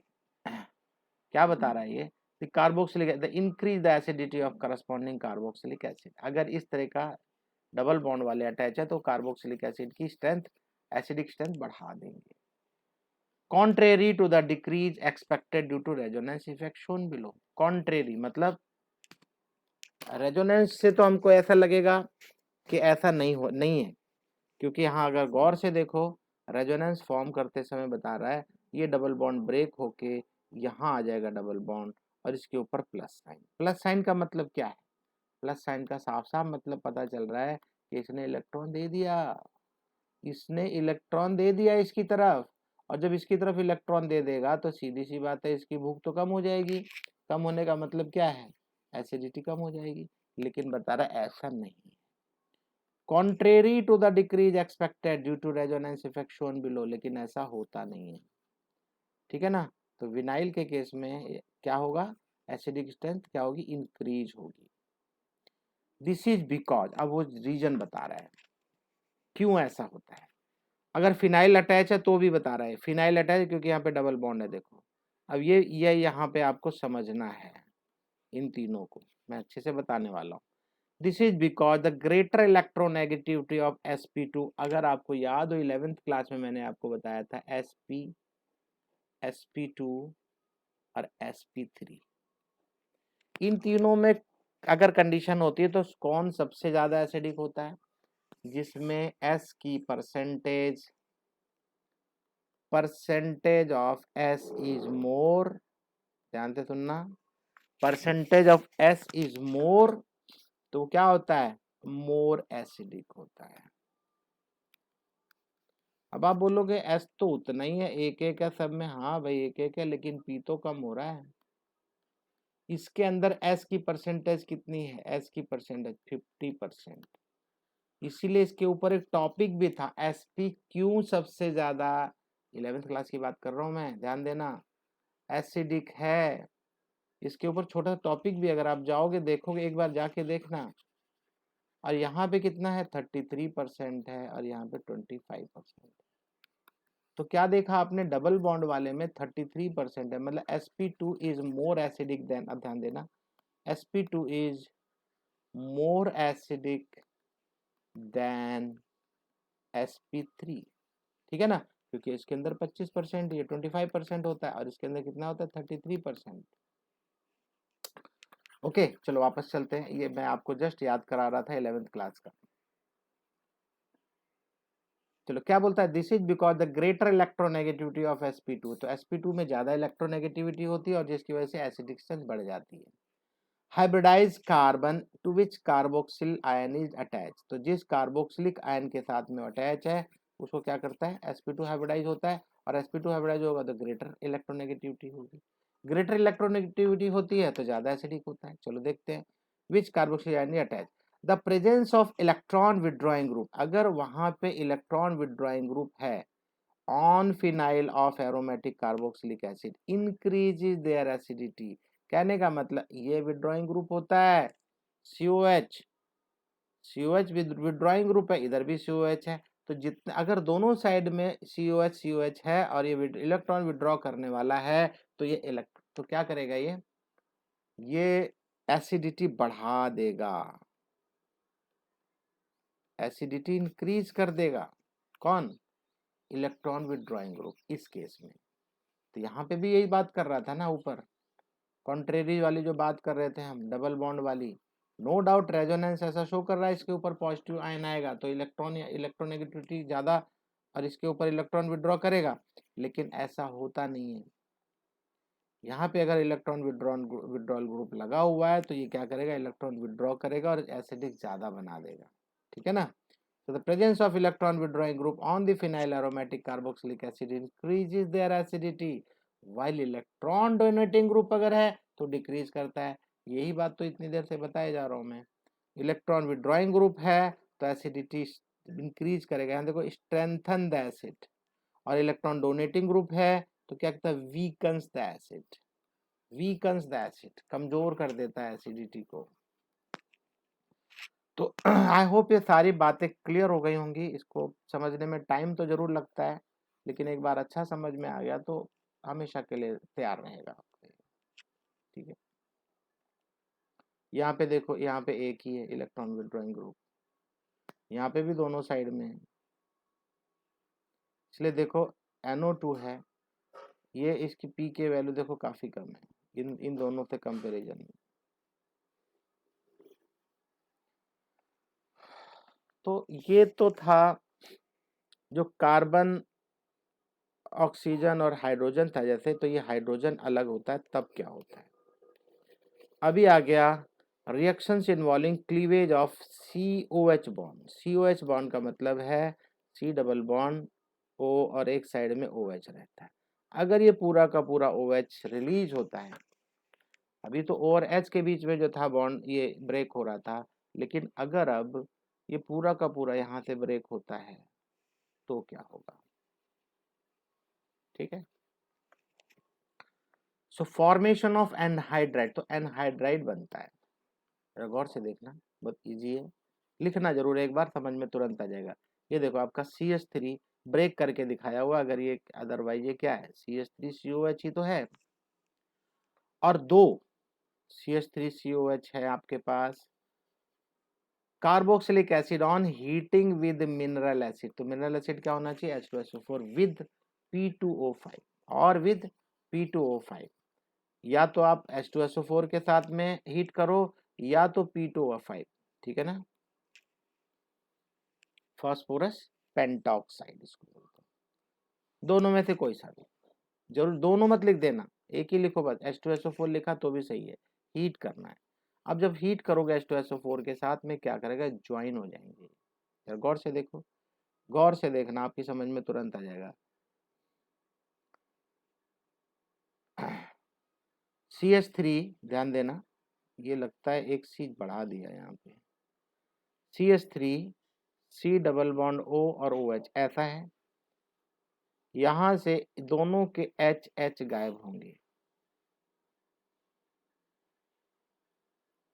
क्या बता रहा है ये, carboxylic the increase the acidity of corresponding carboxylic acid. अगर इस तरह का डबल बॉन्ड वाले अटैच है तो कार्बोक्सिलिक एसिड की स्ट्रेंथ, एसिडिक स्ट्रेंथ बढ़ा देंगे। Contrary to the decrease expected due to resonance effect shown below. Contrary मतलब रेजोनेंस से तो हमको ऐसा लगेगा कि ऐसा नहीं है, क्योंकि यहाँ अगर गौर से देखो, रेजोनेंस फॉर्म करते समय बता रहा है ये डबल बॉन्ड ब्रेक होके यहाँ आ जाएगा डबल बॉन्ड और इसके ऊपर प्लस साइन। प्लस साइन का मतलब क्या है, प्लस साइन का साफ साफ मतलब पता चल रहा है कि इसने इलेक्ट्रॉन दे दिया, इसने इलेक्ट्रॉन दे दिया इसकी तरफ, और जब इसकी तरफ इलेक्ट्रॉन दे देगा तो सीधी सी बात है इसकी भूख तो कम हो जाएगी। कम होने का मतलब क्या है, एसिडिटी कम हो जाएगी। लेकिन बता रहा है ऐसा नहीं है, contrary to the decrease expected due to resonance effect shown below, लेकिन ऐसा होता नहीं है। ठीक है ना, तो विनाइल के केस में क्या होगा, एसिडिक स्ट्रेंथ क्या होगी, इंक्रीज होगी। दिस इज बिकॉज, अब वो रीजन बता रहा है क्यों ऐसा होता है। अगर फिनाइल अटैच है तो भी बता रहा है फिनाइल अटैच है क्योंकि यहाँ पे डबल बॉन्ड है। देखो अब ये यहाँ पे आपको समझना है, इन तीनों को मैं अच्छे से बताने वाला हूँ। This is because the greater electronegativity of sp2। अगर आपको याद हो 11th क्लास में मैंने आपको बताया था sp2 और sp3, इन तीनों में अगर कंडीशन होती है तो कौन सबसे ज्यादा एसिडिक होता है, जिसमें s की percentage of s is more, ध्यान से सुनना, percentage of s is more, तो क्या होता है, मोर एसिडिक होता है। अब आप बोलोगे s तो उतना ही है, एक एक है सब में, हाँ भाई एक एक है, लेकिन p तो कम हो रहा है। इसके अंदर s की परसेंटेज कितनी है, s की परसेंटेज 50%। इसीलिए इसके ऊपर एक टॉपिक भी था, sp क्यों सबसे ज्यादा, 11th क्लास की बात कर रहा हूं मैं, ध्यान देना, एसिडिक है। इसके ऊपर छोटा टॉपिक भी, अगर आप जाओगे देखोगे, एक बार जाके देखना। और यहाँ पे कितना है, 33% है, और यहाँ पे 25%। तो क्या देखा आपने, डबल बॉन्ड वाले में 33% है, मतलब sp2 is more acidic then, अब ध्यान देना, sp2 is more acidic then sp3। ठीक है ना, क्योंकि इसके अंदर 25%, ये 25% होता है, और इसके अंदर कितना होता है, 33%। ओके चलो वापस चलते हैं, ये मैं आपको जस्ट याद करा रहा था 11th क्लास का। चलो क्या बोलता है, this is because the greater electronegativity of sp2, तो sp2 में ज्यादा इलेक्ट्रोनेगेटिविटी होती है और जिसकी वजह से एसिडिक स्ट्रेंथ बढ़ जाती है। Hybridize carbon to which carboxyl ion is attach, तो जिस कार्बोक्सिलिक आयन के साथ में अटैच है उसको क्या करता है, sp2 हाइब्रिडाइज होता है, और sp2 हाइब्रिडाइज होगा तो ग्रेटर इलेक्ट्रोनेगेटिविटी होगी। ग्रेटर इलेक्ट्रोनेगेटिविटी होती है तो ज्यादा एसिडिक होता है। चलो देखते हैं, which carboxyl ion attach, the presence of electron withdrawing group, अगर वहां पे इलेक्ट्रॉन विड्रॉइंग ग्रुप है on phenyl of aromatic carboxylic acid increases their acidity. कहने का मतलब ये विड्रॉइंग ग्रुप होता है COH, COH विड्रॉइंग ग्रुप है, इधर भी COH है, तो जितने अगर दोनों साइड में COH है और ये इलेक्ट्रॉन विड्रॉ करने वाला है, तो ये तो क्या करेगा, ये एसिडिटी बढ़ा देगा, एसिडिटी इंक्रीज कर देगा। कौन, इलेक्ट्रॉन विड्रॉइंग ग्रुप इस केस में। तो यहाँ पे भी यही बात कर रहा था ना, ऊपर कॉन्ट्रेरी वाली जो बात कर रहे थे हम, डबल बॉन्ड वाली, नो डाउट रेजोनेंस ऐसा शो कर रहा है इसके ऊपर पॉजिटिव आयन आएगा तो इलेक्ट्रॉन या इलेक्ट्रोनेगेटिविटी ज्यादा, और इसके ऊपर इलेक्ट्रॉन विड्रॉ करेगा, लेकिन ऐसा होता नहीं है। यहाँ पे अगर इलेक्ट्रॉन विड्रॉल ग्रुप लगा हुआ है तो ये क्या करेगा, इलेक्ट्रॉन विड्रॉ करेगा और एसिडिक ज़्यादा बना देगा, ठीक है ना। So the presence of electron withdrawing group on the phenyl aromatic carboxylic acid increases their acidity, while electron donating group अगर है तो डिक्रीज करता है। यही बात तो इतनी देर से बताया जा रहा हूँ मैं। इलेक्ट्रॉन विड्रॉइंग ग्रुप है तो एसिडिटी इंक्रीज करेगा, यहाँ देखो स्ट्रेंथन द एसिड, और इलेक्ट्रॉन डोनेटिंग ग्रुप है तो क्या कहता है, weakens the acid, weakens the acid, कमजोर कर देता है एसिडिटी को। तो आई होप ये सारी बातें क्लियर हो गई होंगी। इसको समझने में टाइम तो जरूर लगता है, लेकिन एक बार अच्छा समझ में आ गया तो हमेशा के लिए तैयार रहेगा, ठीक है। यहाँ पे देखो, यहाँ पे एक ही है इलेक्ट्रॉन विड्रॉइंग ग्रुप, यहाँ पे भी दोनों साइड में है, इसलिए देखो NO2 है, ये इसकी पी के वैल्यू देखो काफी कम है इन दोनों से कंपेरिजन में। तो ये तो था जो कार्बन, ऑक्सीजन और हाइड्रोजन था जैसे, तो ये हाइड्रोजन अलग होता है तब क्या होता है। अभी आ गया reactions involving cleavage of COH bond. COH bond का मतलब है C डबल बॉन्ड O और एक साइड में OH रहता है। अगर ये पूरा का पूरा OH रिलीज होता है, अभी तो O और H के बीच में जो था बॉन्ड ये ब्रेक हो रहा था, लेकिन अगर अब ये पूरा का पूरा यहाँ से ब्रेक होता है तो क्या होगा, ठीक है। सो फॉर्मेशन ऑफ एनहाइड्राइड, तो एनहाइड्राइड बनता है, जरा गौर से देखना, बहुत इजी है, लिखना जरूर, एक बार समझ में तुरंत आ जाएगा। ये देखो आपका CH3 ब्रेक करके दिखाया हुआ, अगर ये अदरवाइज ये क्या है, CH3COH ही तो है, और दो CH3COH है आपके पास, carboxylic acid on heating with mineral acid, तो मिनरल एसिड क्या होना चाहिए, H2SO4 विद P2O5 और विद P2O5, या तो आप H2SO4 के साथ में हीट करो या तो P2O5, ठीक है ना, फास्फोरस पेंटॉक्साइड इसको बोलते हैं, दोनों में से कोई सा भी, जरूर दोनों मत लिख देना, एक ही लिखो बस, H2SO4 लिखा तो भी सही है, हीट करना है। अब जब हीट करोगे H2SO4 के साथ में क्या करेगा, ज्वाइन हो जाएंगे, गौर से देखो, गौर से देखना, आपकी समझ में तुरंत आ जाएगा। CH3 ध्यान देना, ये लगता है एक चीज बढ़ा दिया यहाँ पे, CH3 C double bond O और OH ऐसा है, यहां से दोनों के H गायब होंगे,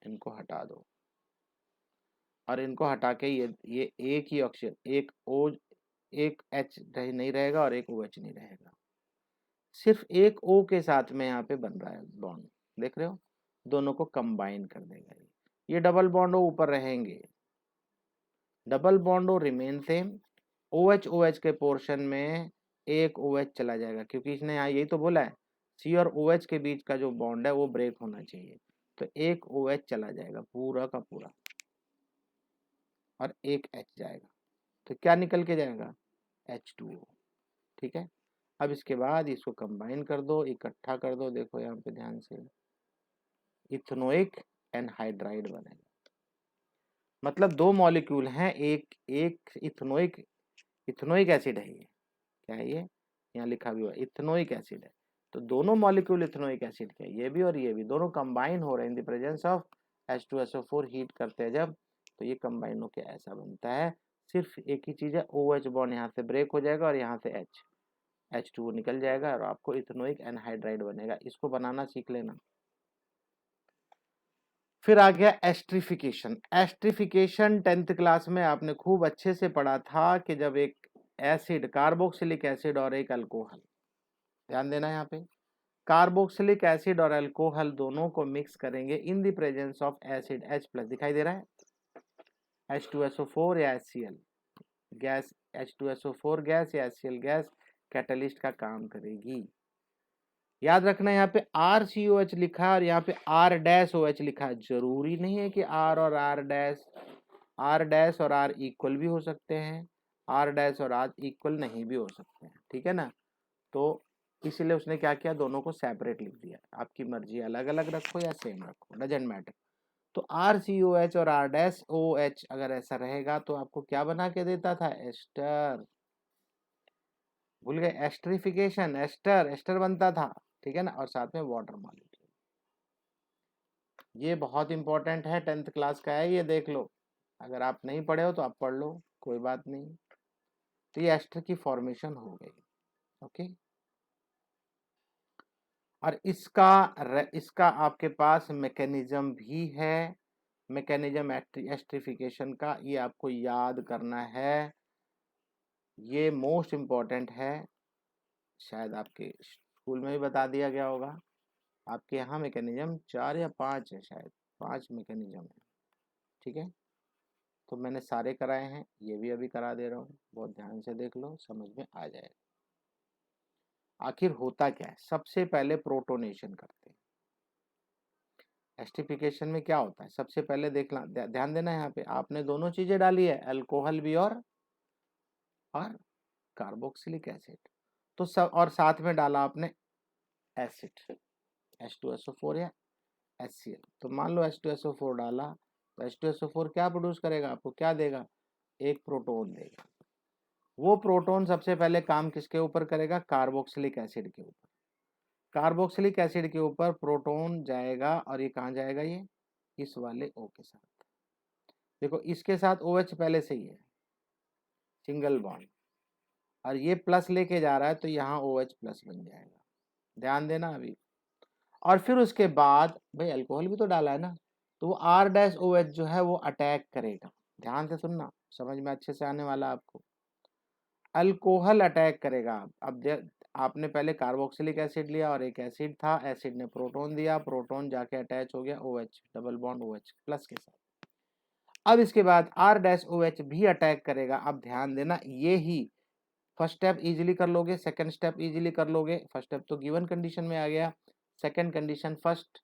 इनको हटा दो, और इनको हटा के ये एक ही ऑक्सीजन, एक O, एक H नहीं रहेगा और एक OH नहीं रहेगा, सिर्फ एक O के साथ में यहाँ पे बन रहा है बॉन्ड, देख रहे हो, दोनों को कंबाइन कर देगा ये डबल बॉन्ड O ऊपर रहेंगे, double bond O remain same, OH के पोर्शन में एक OH चला जाएगा, क्योंकि इसने यहाँ यही तो बोला है C और OH के बीच का जो बॉन्ड है वो ब्रेक होना चाहिए, तो एक OH चला जाएगा पूरा का पूरा और एक H जाएगा, तो क्या निकल के जाएगा, H2O, ठीक है। अब इसके बाद इसको कंबाइन कर दो, इकट्ठा कर दो, देखो यहाँ पे ध्यान से, इथेनोइक एनहाइड्राइड बनेगा, मतलब दो मॉलिक्यूल हैं, एक एक इथेनोइक एसिड है, ये क्या है, ये यहाँ लिखा भी हुआ इथेनोइक एसिड है, तो दोनों मॉलिक्यूल इथेनोइक एसिड के, ये भी और ये भी दोनों कंबाइन हो रहे हैं इन the presence of H2SO4, heat करते हैं जब, तो ये कंबाइन होकर ऐसा बनता है, सिर्फ एक ही चीज है, OH बॉन्ड यहाँ से ब्रेक हो जाएगा और यहाँ से H2O निकल जाएगा और आपको इथेनोइक एनहाइड्राइड बनेगा, इसको बनाना सीख लेना। फिर आ गया एस्ट्रिफिकेशन। एस्ट्रिफिकेशन 10th क्लास में आपने खूब अच्छे से पढ़ा था कि जब एक एसिड, कार्बोक्सिलिक एसिड और एक अल्कोहल, ध्यान देना यहाँ पे, कार्बोक्सिलिक एसिड और अल्कोहल दोनों को मिक्स करेंगे इन the presence of acid H+, दिखाई दे रहा है, H2SO4 या HCl गैस, H2SO4 गैस या HCl गैस कैटलिस्ट का काम करेगी। याद रखना यहाँ पे RCOH लिखा है और यहाँ पे R-OH लिखा है, जरूरी नहीं है कि R और R और R इक्वल भी हो सकते हैं, R- और R इक्वल नहीं भी हो सकते हैं, ठीक है ना। तो इसीलिए उसने क्या किया, दोनों को सेपरेट लिख दिया। आपकी मर्जी, अलग अलग रखो या सेम रखो, डजेंट मैटर। तो RCOH और R-OH अगर ऐसा रहेगा तो आपको क्या बना के देता था, एस्टर। भूल गए, एस्टरिफिकेशन, एस्टर एस्टर बनता था, ठीक है ना, और साथ में वाटर मॉलिक्यूल। ये बहुत इंपॉर्टेंट है, 10th क्लास का है, ये देख लो। अगर आप नहीं पढ़े हो तो आप पढ़ लो, कोई बात नहीं। तो ये एस्टर की फॉर्मेशन हो गई, ओके। और इसका आपके पास मैकेनिज्म भी है, मैकेनिज्म एस्टरिफिकेशन का, ये आपको याद करना है, ये मोस्ट इम्पॉर्टेंट है। शायद आपके स्कूल में भी बता दिया गया होगा। आपके यहाँ मैकेनिज्म 4 या 5 है, शायद 5 मैकेनिज्म है, ठीक है। तो मैंने सारे कराए हैं, ये भी अभी करा दे रहा हूँ, बहुत ध्यान से देख लो, समझ में आ जाएगा। आखिर होता क्या है, सबसे पहले प्रोटोनेशन करते हैं। एस्टिफिकेशन में क्या होता है, सबसे पहले देखना, ध्यान देना, यहाँ पे आपने दोनों चीजें डाली है, अल्कोहल भी और कार्बोक्सिलिक एसिड। तो सब, और साथ में डाला आपने एसिड, H2SO4 या HCl। तो मान लो H2SO4 डाला, तो H2SO4 क्या प्रोड्यूस करेगा, आपको क्या देगा, एक प्रोटोन देगा। वो प्रोटोन सबसे पहले काम किसके ऊपर करेगा, कार्बोक्सिलिक एसिड के ऊपर। कार्बोक्सिलिक एसिड के ऊपर प्रोटोन जाएगा, और ये कहाँ जाएगा, ये इस वाले O के साथ। देखो इसके साथ OH पहले से ही है, सिंगल बॉन्ड, और ये प्लस लेके जा रहा है, तो यहाँ OH प्लस बन जाएगा, ध्यान देना अभी। और फिर उसके बाद भाई अल्कोहल भी तो डाला है ना, तो वो R-OH जो है वो अटैक करेगा, ध्यान से सुनना, समझ में अच्छे से आने वाला आपको। अल्कोहल अटैक करेगा। अब आपने पहले कार्बोक्सिलिक एसिड लिया और एक एसिड था, एसिड ने प्रोटोन दिया, प्रोटोन जाके अटैच हो गया OH, double bond OH plus के साथ। अब इसके बाद R-OH भी अटैक करेगा। अब ध्यान देना, ये ही फर्स्ट स्टेप इजीली कर लोगे, सेकंड स्टेप इजीली कर लोगे। फर्स्ट स्टेप तो गिवन कंडीशन में आ गया, सेकंड कंडीशन फर्स्ट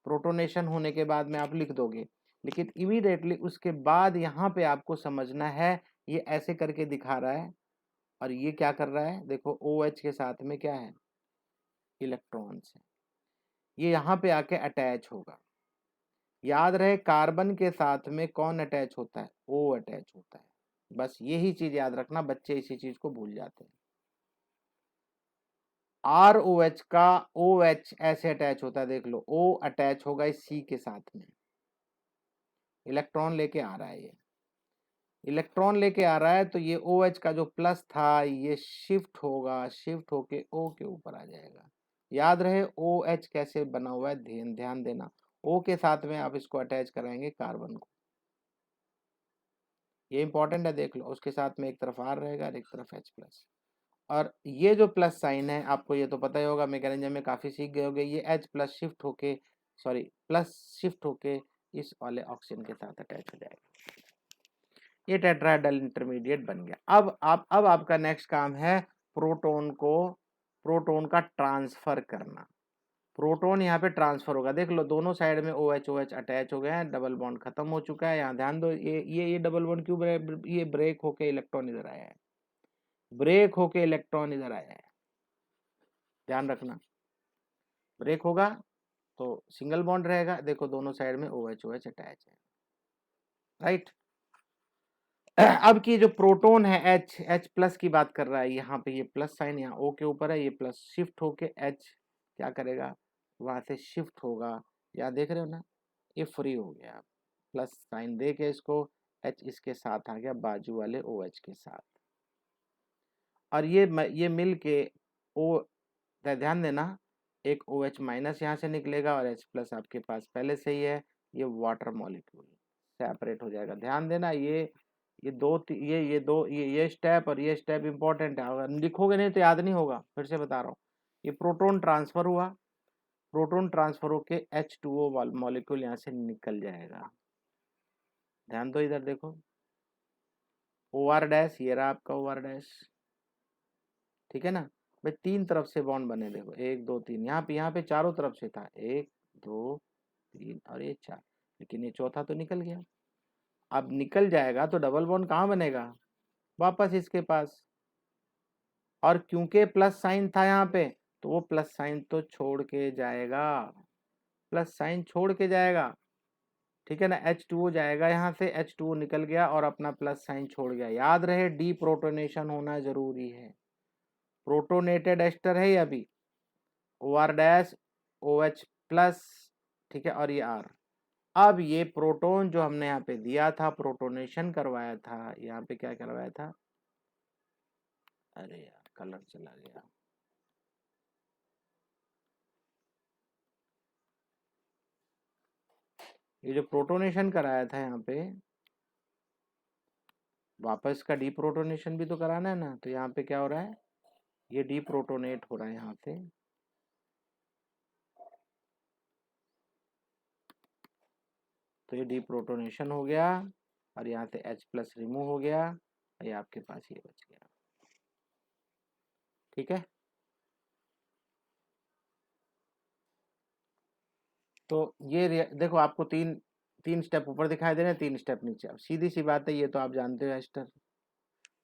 प्रोटोनेशन होने के बाद में आप लिख दोगे, लेकिन इमीडिएटली उसके बाद यहाँ पे आपको समझना है, ये ऐसे करके दिखा रहा है, और ये क्या कर रहा है, देखो OH के साथ में क्या है, इलेक्ट्रॉन्स है, ये यहाँ पे आके अटैच होगा। याद रहे, कार्बन के साथ में कौन अटैच होता है, O अटैच होता है। बस यही चीज याद रखना, बच्चे इसी चीज को भूल जाते हैं। ROH का OH ऐसे अटैच होता है, देख लो O अटैच होगा इस C के साथ में, इलेक्ट्रॉन लेके आ रहा है, ये इलेक्ट्रॉन लेके आ रहा है, तो ये OH का जो प्लस था ये शिफ्ट होगा, शिफ्ट होके O के ऊपर आ जाएगा। याद रहे OH कैसे बना हुआ है, ध्यान देना, O के साथ में आप इसको अटैच कराएंगे कार्बन को, ये इंपॉर्टेंट है, देख लो, उसके साथ में एक तरफ R रहेगा और एक तरफ H प्लस। और ये जो प्लस साइन है, आपको ये तो पता ही होगा, मैकेनिज्म में काफी सीख गए होगे, ये H प्लस शिफ्ट होके, सॉरी प्लस शिफ्ट होके इस वाले ऑक्सीजन के साथ अटैच हो जाएगा, ये टेट्राहेड्रल इंटरमीडिएट बन गया। अब आपका नेक्स्ट काम है प्रोटोन का ट्रांसफर करना। प्रोटोन यहाँ पे ट्रांसफर होगा, देख लो दोनों साइड में OH अटैच हो गए हैं, डबल बॉन्ड खत्म हो चुका है। यहाँ ध्यान दो, ये डबल बॉन्ड क्यों, ये ब्रेक होके इलेक्ट्रॉन इधर आया है, ब्रेक होके इलेक्ट्रॉन इधर आया है, ध्यान रखना। ब्रेक होगा तो सिंगल बॉन्ड रहेगा, देखो दोनों साइड में OH अटैच है, राइट। अब की जो प्रोटोन है H प्लस की बात कर रहा है, यहाँ पे ये प्लस साइन यहाँ O के ऊपर है, ये प्लस शिफ्ट होके H क्या करेगा, वहां से शिफ्ट होगा, या देख रहे हो ना, ये फ्री हो गया, प्लस साइन दे के इसको H इसके साथ आ गया बाजू वाले OH के साथ, और ये मिल के O, ध्यान देना, एक OH माइनस यहाँ से निकलेगा और H प्लस आपके पास पहले से ही है, ये वाटर मॉलिक्यूल सेपरेट हो जाएगा। ध्यान देना, ये स्टेप और ये स्टेप इंपॉर्टेंट है, अगर लिखोगे नहीं तो याद नहीं होगा, फिर से बता रहा हूँ। ये प्रोटोन ट्रांसफर हुआ, प्रोटोन ट्रांसफर होके H2O मॉलिक्यूल यहाँ से निकल जाएगा, ध्यान दो इधर देखो, OR डैश, ये रहा आपका OR डैश, ठीक है ना भाई। 3 तरफ से बॉन्ड बने, देखो 1 2 3, यहाँ पे चारों तरफ से था, 1 2 3 और ये 4, लेकिन ये चौथा तो निकल गया। अब निकल जाएगा तो डबल बॉन्ड कहाँ बनेगा, वापस इसके पास, और क्योंकि प्लस साइन था यहाँ पे, तो वो प्लस साइन तो छोड़ के जाएगा, प्लस साइन छोड़ के जाएगा, ठीक है ना। H2O जाएगा यहाँ से, H2O निकल गया और अपना प्लस साइन छोड़ गया। याद रहे डी प्रोटोनेशन होना जरूरी है। प्रोटोनेटेड एस्टर है ये अभी, OR डैश OH प्लस, ठीक है, और ये R। अब ये प्रोटोन जो हमने यहाँ पे दिया था, प्रोटोनेशन करवाया था, यहाँ पे क्या करवाया था, अरे यार कलर चला गया, ये जो प्रोटोनेशन कराया था यहाँ पे, वापस का डीप्रोटोनेशन भी तो कराना है ना। तो यहाँ पे क्या हो रहा है, ये डीप्रोटोनेट हो रहा है यहाँ से, तो ये डीप्रोटोनेशन हो गया और यहाँ से H प्लस रिमूव हो गया, ये आपके पास ये बच गया, ठीक है। तो ये देखो आपको तीन तीन स्टेप ऊपर दिखाई दे रहे हैं, तीन स्टेप नीचे। अब सीधी सी बात है, ये तो आप जानते हो एस्टर,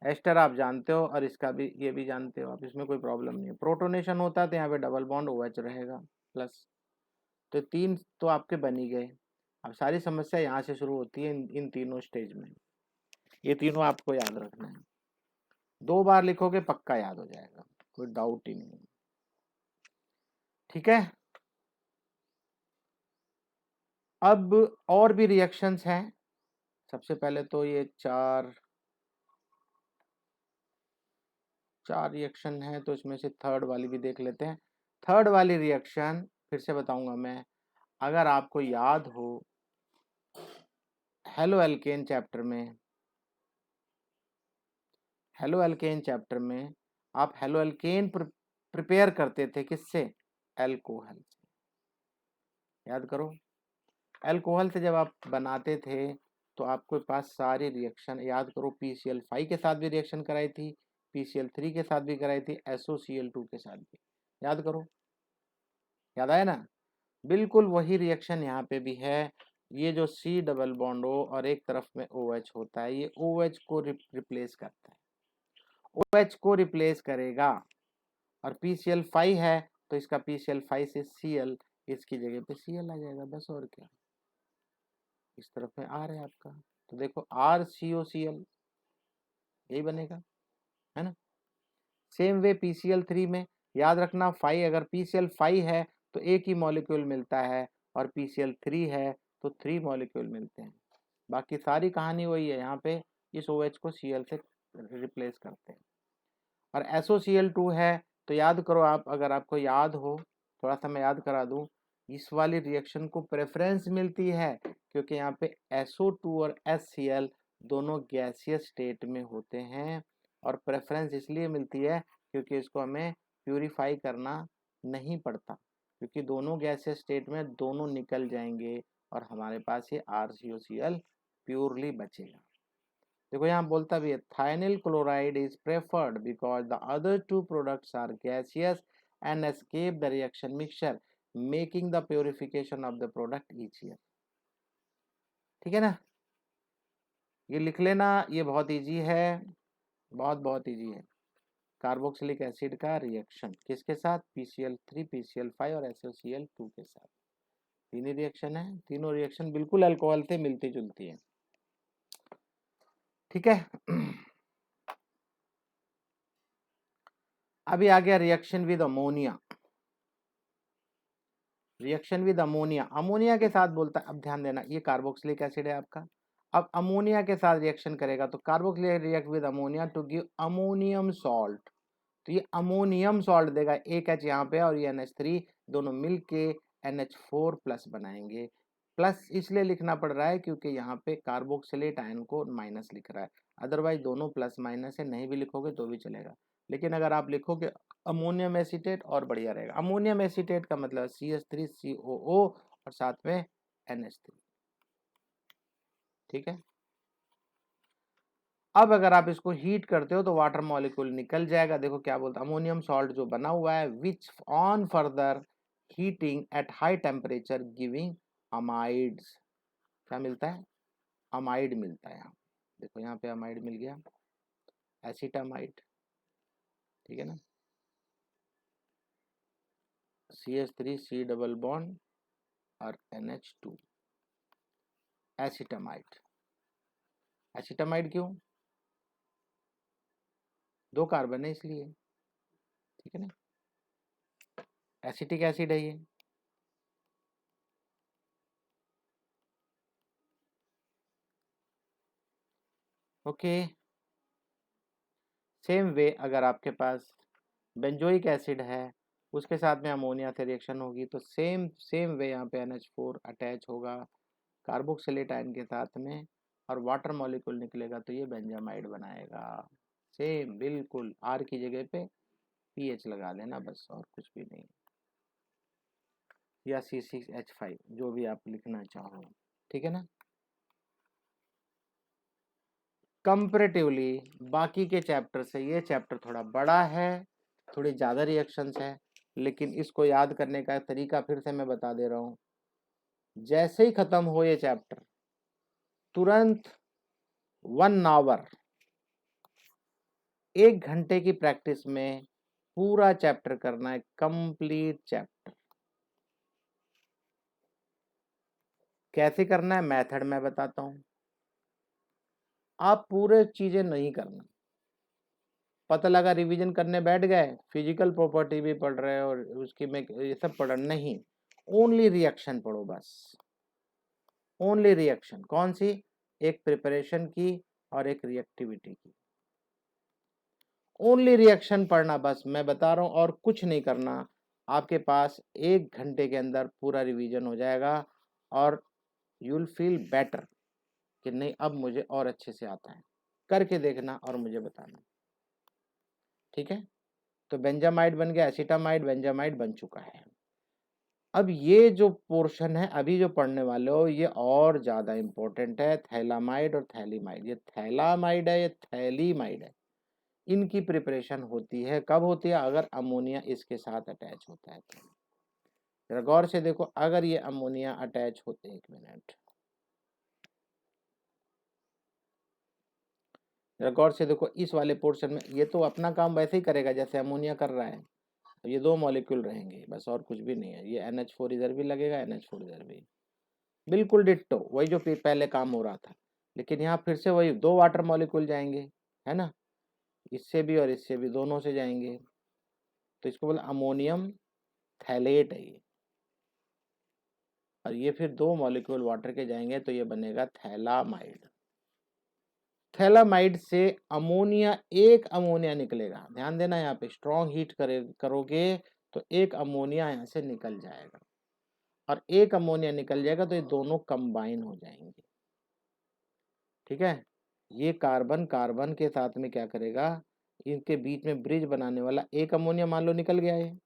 एस्टर आप जानते हो और इसका भी ये भी जानते हो आप, इसमें कोई प्रॉब्लम नहीं है। प्रोटोनेशन होता है तो यहाँ पे डबल बॉन्ड OH रहेगा प्लस, तो तीन तो आपके बन ही गए। अब सारी समस्या यहाँ से शुरू होती है, इन तीनों स्टेज में, ये तीनों आपको याद रखना है। 2 बार लिखोगे पक्का याद हो जाएगा, कोई डाउट ही नहीं, ठीक है। अब और भी रिएक्शंस हैं। सबसे पहले तो ये चार रिएक्शन है, तो इसमें से थर्ड वाली भी देख लेते हैं। थर्ड वाली रिएक्शन फिर से बताऊंगा मैं, अगर आपको याद हो हेलो एल्केन चैप्टर में, हेलो एल्केन चैप्टर में आप हेलो एल्केन प्रिपेयर करते थे किससे, एल्कोहल से। याद करो, एल्कोहल से जब आप बनाते थे तो आपके पास सारी रिएक्शन, याद करो, PCl5 के साथ भी रिएक्शन कराई थी, PCl3 के साथ भी कराई थी, SOCl2 के साथ भी, याद करो, याद आया ना। बिल्कुल वही रिएक्शन यहाँ पे भी है। ये जो C डबल बॉन्ड O और एक तरफ में OH होता है, ये OH को रिप्लेस करता है, OH को रिप्लेस करेगा। और PCl5 है तो इसका PCl5 से Cl, इसकी जगह पे Cl आ जाएगा, बस और क्या। इस तरफ में R है आपका, तो देखो RCOCl यही बनेगा, है ना। सेम वे PCl3 में, याद रखना 5, अगर PCl5 है तो एक ही मॉलिक्यूल मिलता है, और PCl3 है तो 3 मॉलिक्यूल मिलते हैं। बाकी सारी कहानी वही है, यहाँ पे इस OH को Cl से रिप्लेस करते हैं। और SOCl2 है तो याद करो आप, अगर आपको याद हो, थोड़ा सा मैं याद करा दूं, इस वाली रिएक्शन को प्रेफरेंस मिलती है क्योंकि यहाँ पे SO2 और HCl दोनों गैसियस स्टेट में होते हैं, और प्रेफरेंस इसलिए मिलती है क्योंकि इसको हमें प्यूरिफाई करना नहीं पड़ता, क्योंकि दोनों गैसियस स्टेट में दोनों निकल जाएंगे और हमारे पास ये RCOCl प्योरली बचेगा। देखो यहाँ बोलता भी है, thionyl chloride is preferred because the other two products are gaseous and escape the reaction mixture making the purification of the product easier, ठीक है ना। ये लिख लेना, ये बहुत इजी है, बहुत बहुत इजी है। कार्बोक्सिलिक एसिड का रिएक्शन किसके साथ, PCl3 PCl5 और SOCl2 के साथ, तीन ही रिएक्शन है, तीनों रिएक्शन बिल्कुल अल्कोहल से मिलती जुलती है, ठीक है। अभी आ गया reaction with ammonia, reaction with ammonia, ammonia के साथ बोलता है। अब ध्यान देना, ये कार्बोक्सिलिक एसिड है आपका, अब अमोनिया के साथ रिएक्शन करेगा तो carboxylic react with ammonia to give ammonium salt, तो ये अमोनियम सॉल्ट देगा, एक H यहाँ पे और ये NH3 दोनों मिलके NH4 प्लस बनाएंगे। प्लस इसलिए लिखना पड़ रहा है क्योंकि यहाँ पे कार्बोक्सिलेट आयन को माइनस लिख रहा है, अदरवाइज दोनों प्लस माइनस है, नहीं भी लिखोगे तो भी चलेगा, लेकिन अगर आप लिखोगे अमोनियम एसीटेट और बढ़िया रहेगा। अमोनियम एसीटेट का मतलब CH3COO और साथ में NH3, ठीक है। अब अगर आप इसको हीट करते हो तो वाटर मॉलिक्यूल निकल जाएगा। देखो क्या बोलता है, अमोनियम सॉल्ट जो बना हुआ है which on further heating at high temperature giving amides, क्या मिलता है, अमाइड मिलता है। यहाँ देखो, यहाँ पे अमाइड मिल गया, एसिटामाइड, ठीक है ना। CH3 C डबल बॉन्ड और NH2 एसिटामाइड। एसिटामाइड क्यों? 2 कार्बन है इसलिए, ठीक है ना, एसिटिक एसिड है ये। ओके, सेम वे अगर आपके पास बेंजोइक एसिड है, उसके साथ में अमोनिया से रिएक्शन होगी, तो सेम वे यहाँ पे NH4 अटैच होगा कार्बोक्सिलेट आयन के साथ में और वाटर मॉलिक्यूल निकलेगा, तो ये बेंजामाइड बनाएगा। सेम बिल्कुल, R की जगह पे PH लगा देना बस, और कुछ भी नहीं, या C6H5, जो भी आप लिखना चाहो, ठीक है ना। कंपैरेटिवली बाकी के चैप्टर से ये चैप्टर थोड़ा बड़ा है, थोड़ी ज़्यादा रिएक्शंस है, लेकिन इसको याद करने का तरीका फिर से मैं बता दे रहा हूँ। जैसे ही खत्म हो ये चैप्टर, तुरंत 1 आवर, 1 घंटे की प्रैक्टिस में पूरा चैप्टर करना है, कंप्लीट चैप्टर। कैसे करना है, मेथड मैं बताता हूँ। आप पूरे चीजें नहीं करना, पता लगा रिवीजन करने बैठ गए, फिजिकल प्रॉपर्टी भी पढ़ रहे हो और उसकी में ये सब पढ़ नहीं, ओनली रिएक्शन पढ़ो बस, ओनली रिएक्शन। कौन सी? एक प्रिपरेशन की और एक रिएक्टिविटी की, ओनली रिएक्शन पढ़ना बस, मैं बता रहा हूँ, और कुछ नहीं करना। आपके पास 1 घंटे के अंदर पूरा रिवीजन हो जाएगा और यू विल फील बेटर कि नहीं अब मुझे और अच्छे से आता है। करके देखना और मुझे बताना, ठीक है। तो बेंजामाइड बन गया, एसिटामाइड बेंजामाइड बन चुका है। अब ये जो पोर्शन है अभी जो पढ़ने वाले हो, ये और ज्यादा इंपॉर्टेंट है, थैलामाइड और थैलीमाइड। ये थैलामाइड है, ये थैलीमाइड है। इनकी प्रिपरेशन होती है, कब होती है? अगर अमोनिया इसके साथ अटैच होता है तो। जरा गौर से देखो, अगर ये अमोनिया अटैच होते, 1 मिनट, जरा गौर से देखो, इस वाले पोर्शन में ये तो अपना काम वैसे ही करेगा जैसे अमोनिया कर रहा है। ये 2 मॉलिक्यूल रहेंगे बस, और कुछ भी नहीं है। ये NH4 इधर भी लगेगा, NH4 इधर भी, बिल्कुल डिट्टो, वही जो पहले काम हो रहा था। लेकिन यहाँ फिर से वही 2 वाटर मॉलिक्यूल जाएंगे, है ना, इससे भी और इससे भी, दोनों से जाएंगे, तो इसको बोला अमोनियम थैलेट है ये। और ये फिर 2 मॉलिक्यूल वाटर के जाएंगे, तो ये बनेगा थैलामाइड। थैलामाइड से एक अमोनिया निकलेगा, ध्यान देना, यहाँ पे स्ट्रॉन्ग हीट करोगे तो एक अमोनिया यहाँ से निकल जाएगा, और एक अमोनिया निकल जाएगा तो ये दोनों कंबाइन हो जाएंगे, ठीक है। ये कार्बन कार्बन के साथ में क्या करेगा, इनके बीच में ब्रिज बनाने वाला एक अमोनिया मान लो निकल गया है,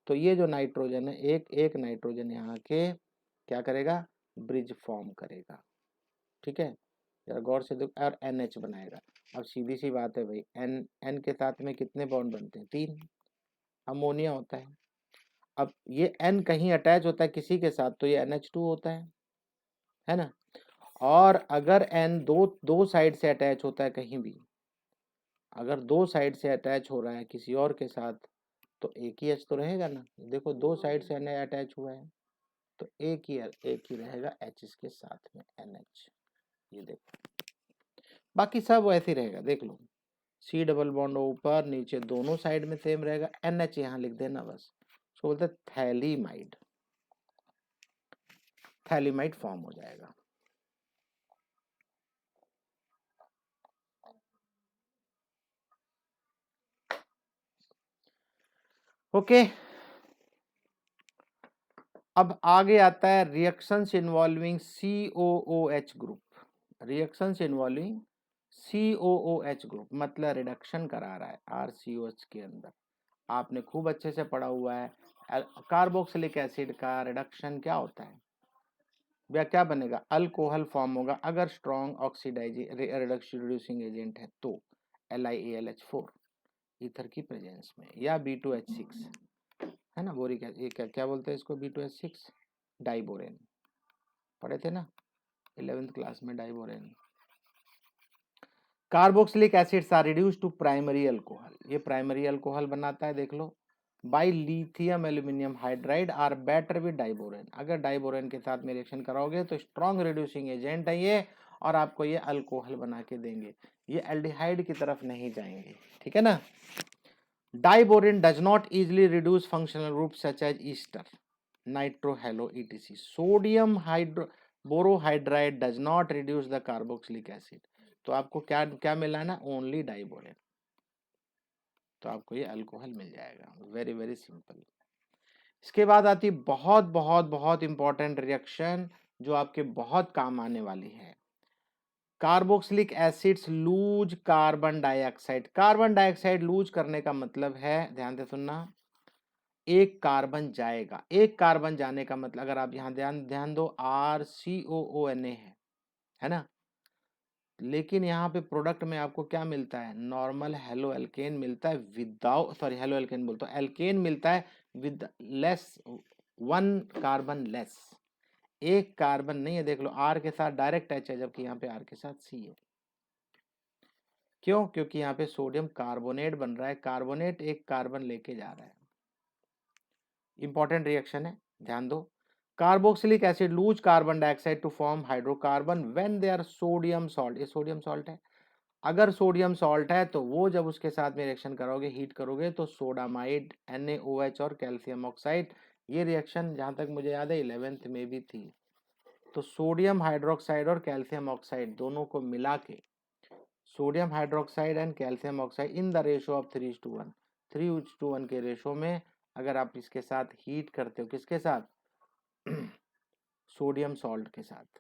तो ये जो नाइट्रोजन है, एक नाइट्रोजन यहाँ के क्या करेगा, ब्रिज फॉर्म करेगा, ठीक है। जरा गौर से देखो, और NH बनाएगा। अब सीधी सी बात है भाई, N के साथ में कितने बॉन्ड बनते हैं? 3, अमोनिया होता है। अब ये N कहीं अटैच होता है किसी के साथ, तो ये NH2 होता है ना। और अगर N दो साइड से अटैच होता है कहीं भी, अगर 2 साइड से अटैच हो रहा है किसी और के साथ, तो एक ही H तो रहेगा ना। देखो 2 साइड से N अटैच हुआ है, तो एक ही रहेगा H इसके साथ में, NH। ये देखो, बाकी सब वैसे ही रहेगा, देख लो, C डबल बॉन्ड ऊपर नीचे दोनों साइड में सेम रहेगा, NH यहाँ लिख देना बस। उसको बोलते हैं थैलीमाइड, थैलीमाइड फॉर्म हो जाएगा। ओके, अब आगे आता है reactions involving COOH group. Reactions involving COOH group मतलब रिडक्शन करा रहा है RCOH के अंदर। आपने खूब अच्छे से पढ़ा हुआ है, कार्बोक्सिलिक एसिड का रिडक्शन क्या होता है, या क्या बनेगा, अल्कोहल फॉर्म होगा अगर स्ट्रॉन्ग ऑक्सीडाइजिंग रिड्यूसिंग एजेंट है तो, LiAlH4 ईथर की प्रेजेंस में, या B2H6, है ना, बोरिक एसिड, ये क्या बोलते हैं इसको, B2H6 डाइबोरेन, पढ़े थे ना 11th क्लास में, diborane. Carboxylic acids are reduce to primary alcohol, ये प्राइमरी अल्कोहल बनाता है, देख लो, by lithium aluminium hydride are better with diborane. अगर डाइबोरेन के साथ में रिएक्शन कराओगे तो स्ट्रॉन्ग रिड्यूसिंग एजेंट है ये, और आपको ये अल्कोहल बना के देंगे, ये एल्डिहाइड की तरफ नहीं जाएंगे, ठीक है ना। Diborane does not easily reduce functional group such as ester, nitro halo etc। Sodium hydro borohydride does not reduce the carboxylic acid. तो आपको क्या क्या मिला है ना, ओनली डाइबोरेन, तो आपको ये अल्कोहल मिल जाएगा। Very very simple. इसके बाद आती बहुत बहुत बहुत इंपॉर्टेंट रिएक्शन जो आपके बहुत काम आने वाली है, carboxylic acids lose carbon dioxide. Carbon dioxide lose करने का मतलब है, ध्यान से सुनना, एक कार्बन जाएगा। एक कार्बन जाने का मतलब, अगर आप यहां ध्यान ध्यान दो, RCOONA है ना, लेकिन यहाँ पे प्रोडक्ट में आपको क्या मिलता है, नॉर्मल हेलो एल्केन मिलता है विदाउट, सॉरी हेलो एल्केन बोलता हूँ, एल्केन मिलता है विद लेस, 1 कार्बन लेस। एक कार्बन नहीं है, देख लो आर के साथ डायरेक्ट एच है, जबकि यहाँ पे आर के साथ सी है। क्यों? क्योंकि यहाँ पे सोडियम कार्बोनेट बन रहा है, कार्बोनेट एक कार्बन लेके जा रहा है। इंपॉर्टेंट रिएक्शन है, ध्यान दो। Carboxylic acid lose carbon dioxide to form hydrocarbon when they are sodium salt. ये सोडियम सॉल्ट है। अगर सोडियम सॉल्ट है तो वो जब उसके साथ में रिएक्शन करोगे, हीट करोगे, तो सोडामाइड, NaOH और कैल्शियम ऑक्साइड, ये रिएक्शन जहां तक मुझे याद है 11th में भी थी। तो सोडियम हाइड्रोक्साइड और कैल्शियम ऑक्साइड दोनों को मिला के, sodium hydroxide and calcium oxide in the ratio of 3:1, 3:1 के रेशो में अगर आप इसके साथ हीट करते हो, किसके साथ, सोडियम सॉल्ट के साथ,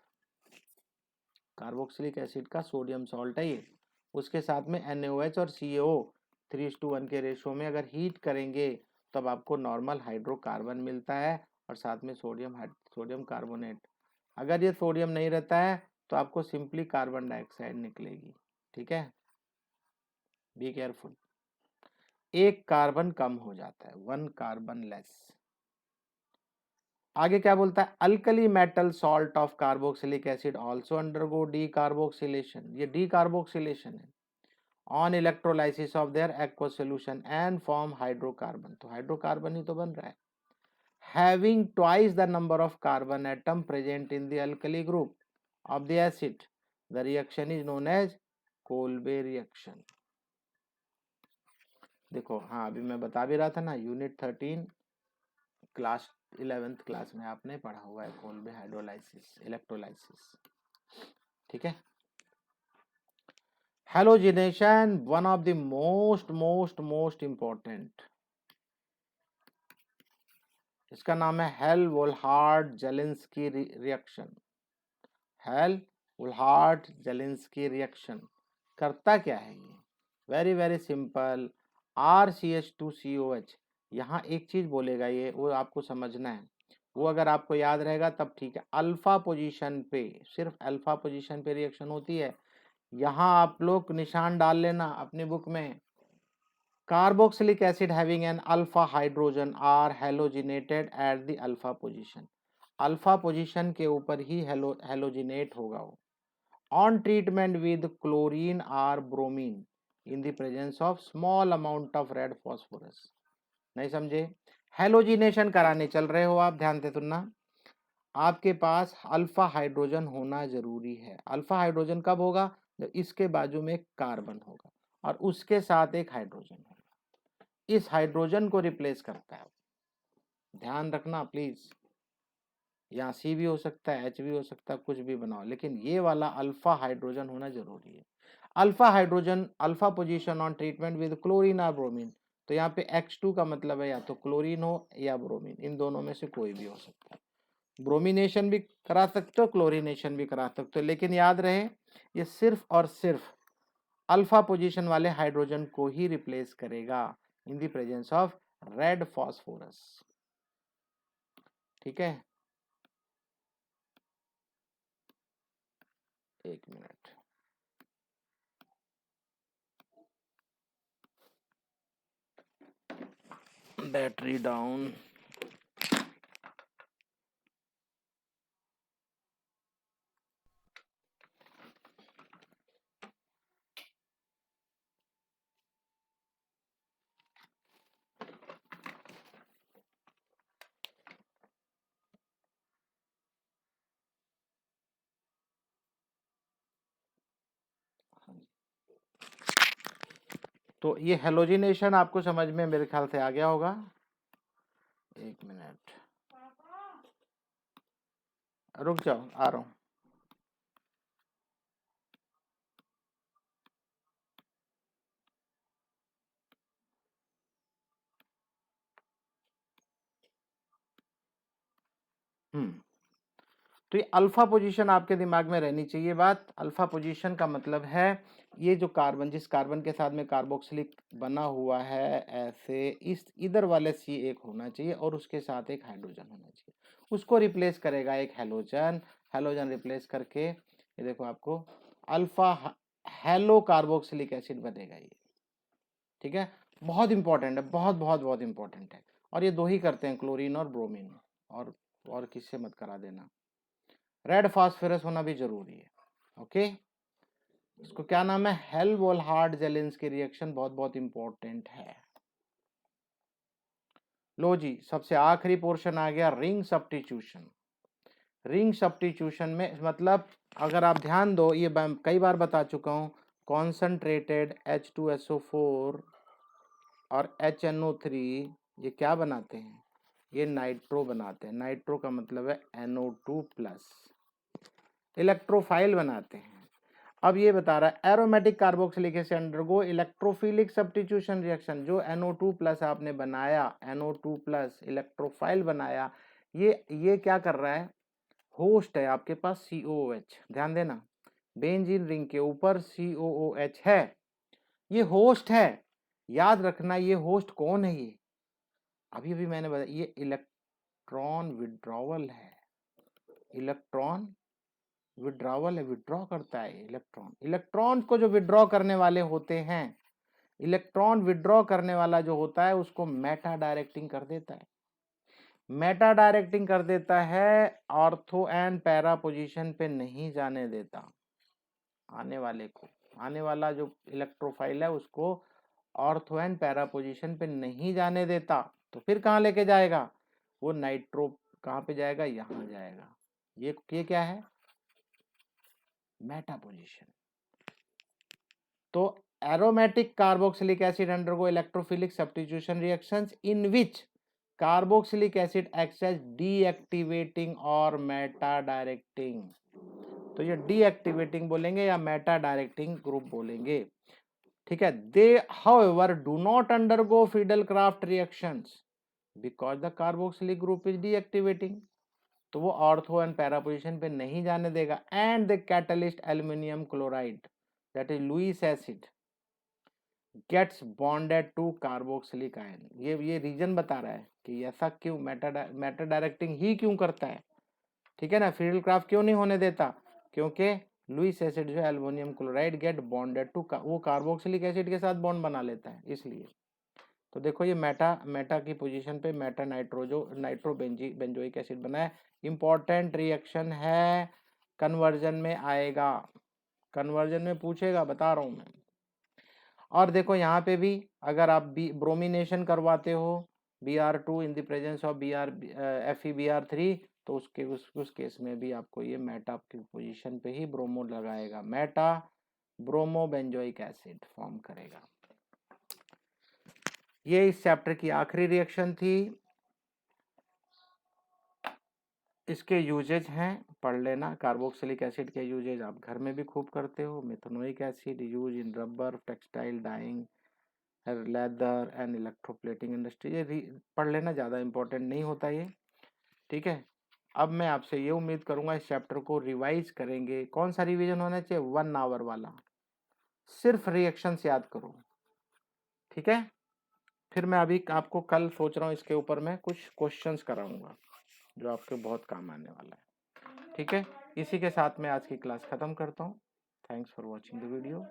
कार्बोक्सिलिक एसिड का सोडियम सॉल्ट है ये, उसके साथ में NaOH और CaO 3:1 के रेशो में अगर हीट करेंगे तब आपको नॉर्मल हाइड्रोकार्बन मिलता है, और साथ में सोडियम कार्बोनेट। अगर ये सोडियम नहीं रहता है तो आपको सिंपली कार्बन डाइऑक्साइड निकलेगी, ठीक है, बी केयरफुल। एक कार्बन कम हो जाता है, 1 कार्बन लेस। आगे क्या बोलता है, alkali metal salt of carboxylic acid also undergo decarboxylation. ये डीकार्बोक्सिलेशन है on electrolysis of their aqueous solution and form hydrocarbon. तो हाइड्रोकार्बन ही तो बन रहा है। Having twice the number of carbon atom present in the alkali group of the acid, the reaction is known as Kolbe reaction. देखो, हाँ अभी मैं बता भी रहा था ना, यूनिट 13 क्लास 11th क्लास में आपने पढ़ा हुआ है कोल्बे हाइड्रोलाइसिस, इलेक्ट्रोलाइसिस, ठीक है। Halogenation one of the most important, इसका नाम है हेल-वोल्हार्ड जेलिंस्की रिएक्शन। हेल-वोल्हार्ड जेलिंस्की रिएक्शन करता क्या है ये, वेरी वेरी सिंपल, RCH2COH। यहाँ एक चीज बोलेगा ये, वो आपको समझना है, वो अगर आपको याद रहेगा तब ठीक है। अल्फा पोजीशन पे, सिर्फ अल्फा पोजीशन पे रिएक्शन होती है। यहाँ आप लोग निशान डाल लेना अपनी बुक में, carboxylic acid having an alpha hydrogen are halogenated at the alpha position. Alpha position के ऊपर ही हेलोजिनेट होगा वो। On treatment with chlorine or bromine in the presence of small amount of red phosphorus. नहीं समझे? Halogenation कराने चल रहे हो आप, ध्यान से सुनना, आपके पास अल्फा हाइड्रोजन होना जरूरी है। अल्फा हाइड्रोजन कब होगा, जब इसके बाजू में एक कार्बन होगा और उसके साथ एक हाइड्रोजन होगा, इस हाइड्रोजन को रिप्लेस करता है। ध्यान रखना प्लीज, यहाँ C भी हो सकता है, H भी हो सकता है, कुछ भी बनाओ, लेकिन ये वाला अल्फा हाइड्रोजन होना जरूरी है। Alpha hydrogen, alpha position on treatment with chlorine और ब्रोमीन। तो यहाँ पे X2 का मतलब है या तो क्लोरीन हो या ब्रोमीन, इन दोनों में से कोई भी हो सकता है। ब्रोमिनेशन भी करा सकते हो, क्लोरीनेशन भी करा सकते हो, लेकिन याद रहे ये सिर्फ और सिर्फ अल्फा पोजीशन वाले हाइड्रोजन को ही रिप्लेस करेगा इन the presence of red phosphorus, ठीक है। एक मिनट, बैटरी डाउन। तो ये हेलोजिनेशन आपको समझ में मेरे ख्याल से आ गया होगा। एक मिनट रुक जाओ, आ रहा हूँ। तो ये अल्फा पोजीशन आपके दिमाग में रहनी चाहिए बात। अल्फा पोजीशन का मतलब है ये जो कार्बन, जिस कार्बन के साथ में कार्बोक्सिलिक बना हुआ है ऐसे, इस इधर वाले सी एक होना चाहिए और उसके साथ एक हाइड्रोजन होना चाहिए। उसको रिप्लेस करेगा एक हेलोजन। हेलोजन रिप्लेस करके ये देखो आपको अल्फा हेलो कार्बोक्सिलिक एसिड बनेगा ये। ठीक है, बहुत इंपॉर्टेंट है, बहुत बहुत बहुत इंपॉर्टेंट है। और ये दो ही करते हैं, क्लोरीन और ब्रोमीन। और किससे मत करा देना। रेड फास्फोरस होना भी जरूरी है। ओके, इसको क्या नाम है, हेल्महोल्ट्ज जेलिंस्की रिएक्शन, बहुत बहुत इंपॉर्टेंट है। लो जी, सबसे आखिरी पोर्शन आ गया रिंग सब्स्टिट्यूशन। रिंग सब्स्टिट्यूशन में मतलब अगर आप ध्यान दो, ये कई बार बता चुका हूं, कॉन्सनट्रेटेड H2SO4 और HNO3 ये क्या बनाते हैं, ये नाइट्रो बनाते हैं। नाइट्रो का मतलब है NO2+, इलेक्ट्रोफाइल बनाते हैं। अब ये बता रहा है aromatic carboxylic acid undergo electrophilic substitution reaction. जो NO2+ आपने बनाया, NO2+ इलेक्ट्रोफाइल बनाया, ये क्या कर रहा है, होस्ट है आपके पास COOH। ध्यान देना, बेंजीन रिंग के ऊपर COOH है, ये होस्ट है। याद रखना ये होस्ट कौन है, ये अभी अभी मैंने बताया, ये इलेक्ट्रॉन विड्रॉवल है। इलेक्ट्रॉन विड्रॉवल है, विड्रॉ करता है इलेक्ट्रॉन। इलेक्ट्रॉन को जो विड्रॉ करने वाले होते हैं, इलेक्ट्रॉन विड्रॉ करने वाला जो होता है उसको मेटा डायरेक्टिंग कर देता है। मेटा डायरेक्टिंग कर देता है, ऑर्थो एंड पैरा पोजीशन पे नहीं जाने देता आने वाले को। आने वाला जो इलेक्ट्रोफाइल है उसको ऑर्थो एंड पैरा पोजीशन पे नहीं जाने देता। तो फिर कहाँ लेके जाएगा वो, नाइट्रो कहाँ पे जाएगा, यहाँ जाएगा। ये क्या है, मेटा पोजीशन। तो aromatic carboxylic acid undergo electrophilic substitution reactions in which carboxylic acid acts as deactivating or meta directing। तो ये deactivating बोलेंगे या meta directing ग्रुप बोलेंगे। ठीक है, they however do not undergo Friedel-Crafts reactions because the carboxylic group is deactivating। तो वो ortho and para position पे नहीं जाने देगा। And the catalyst aluminium chloride that is Lewis acid gets bonded to carboxylic ion. ये reason बता रहा है कि ऐसा क्यों, मेटा डायरेक्टिंग ही क्यों करता है। ठीक है ना, फ्रीडल क्राफ्ट क्यों नहीं होने देता, क्योंकि लुईस एसिड जो aluminium chloride get bonded to, वो कार्बोक्सिलिक एसिड के साथ बॉन्ड बना लेता है इसलिए। तो देखो ये मेटा की पोजीशन पे मेटा नाइट्रो बेंजोइक एसिड बना है। इंपॉर्टेंट रिएक्शन है, कन्वर्जन में आएगा, कन्वर्जन में पूछेगा, बता रहा हूं मैं। और देखो यहाँ पे भी अगर आप ब्रोमिनेशन करवाते हो Br2 in the presence of FeBr3, तो उस केस में भी आपको ये मेटा की पोजीशन पे ही ब्रोमो लगाएगा, Meta bromo benzoic acid form करेगा। ये इस चैप्टर की आखिरी रिएक्शन थी। इसके यूजेज हैं, पढ़ लेना। कार्बोक्सिलिक एसिड के यूजेज आप घर में भी खूब करते हो। Methanoic acid use in rubber, textile dyeing, leather and electroplating industry. ये पढ़ लेना, ज़्यादा इंपॉर्टेंट नहीं होता ये। ठीक है, अब मैं आपसे ये उम्मीद करूंगा इस चैप्टर को रिवाइज करेंगे। कौन सा रिवीजन होना चाहिए, 1 आवर वाला, सिर्फ रिएक्शंस याद करो। ठीक है, फिर मैं अभी आपको कल सोच रहा हूँ इसके ऊपर मैं कुछ क्वेश्चंस कराऊंगा जो आपके बहुत काम आने वाला है। ठीक है, इसी के साथ मैं आज की क्लास खत्म करता हूँ। Thanks for watching the video.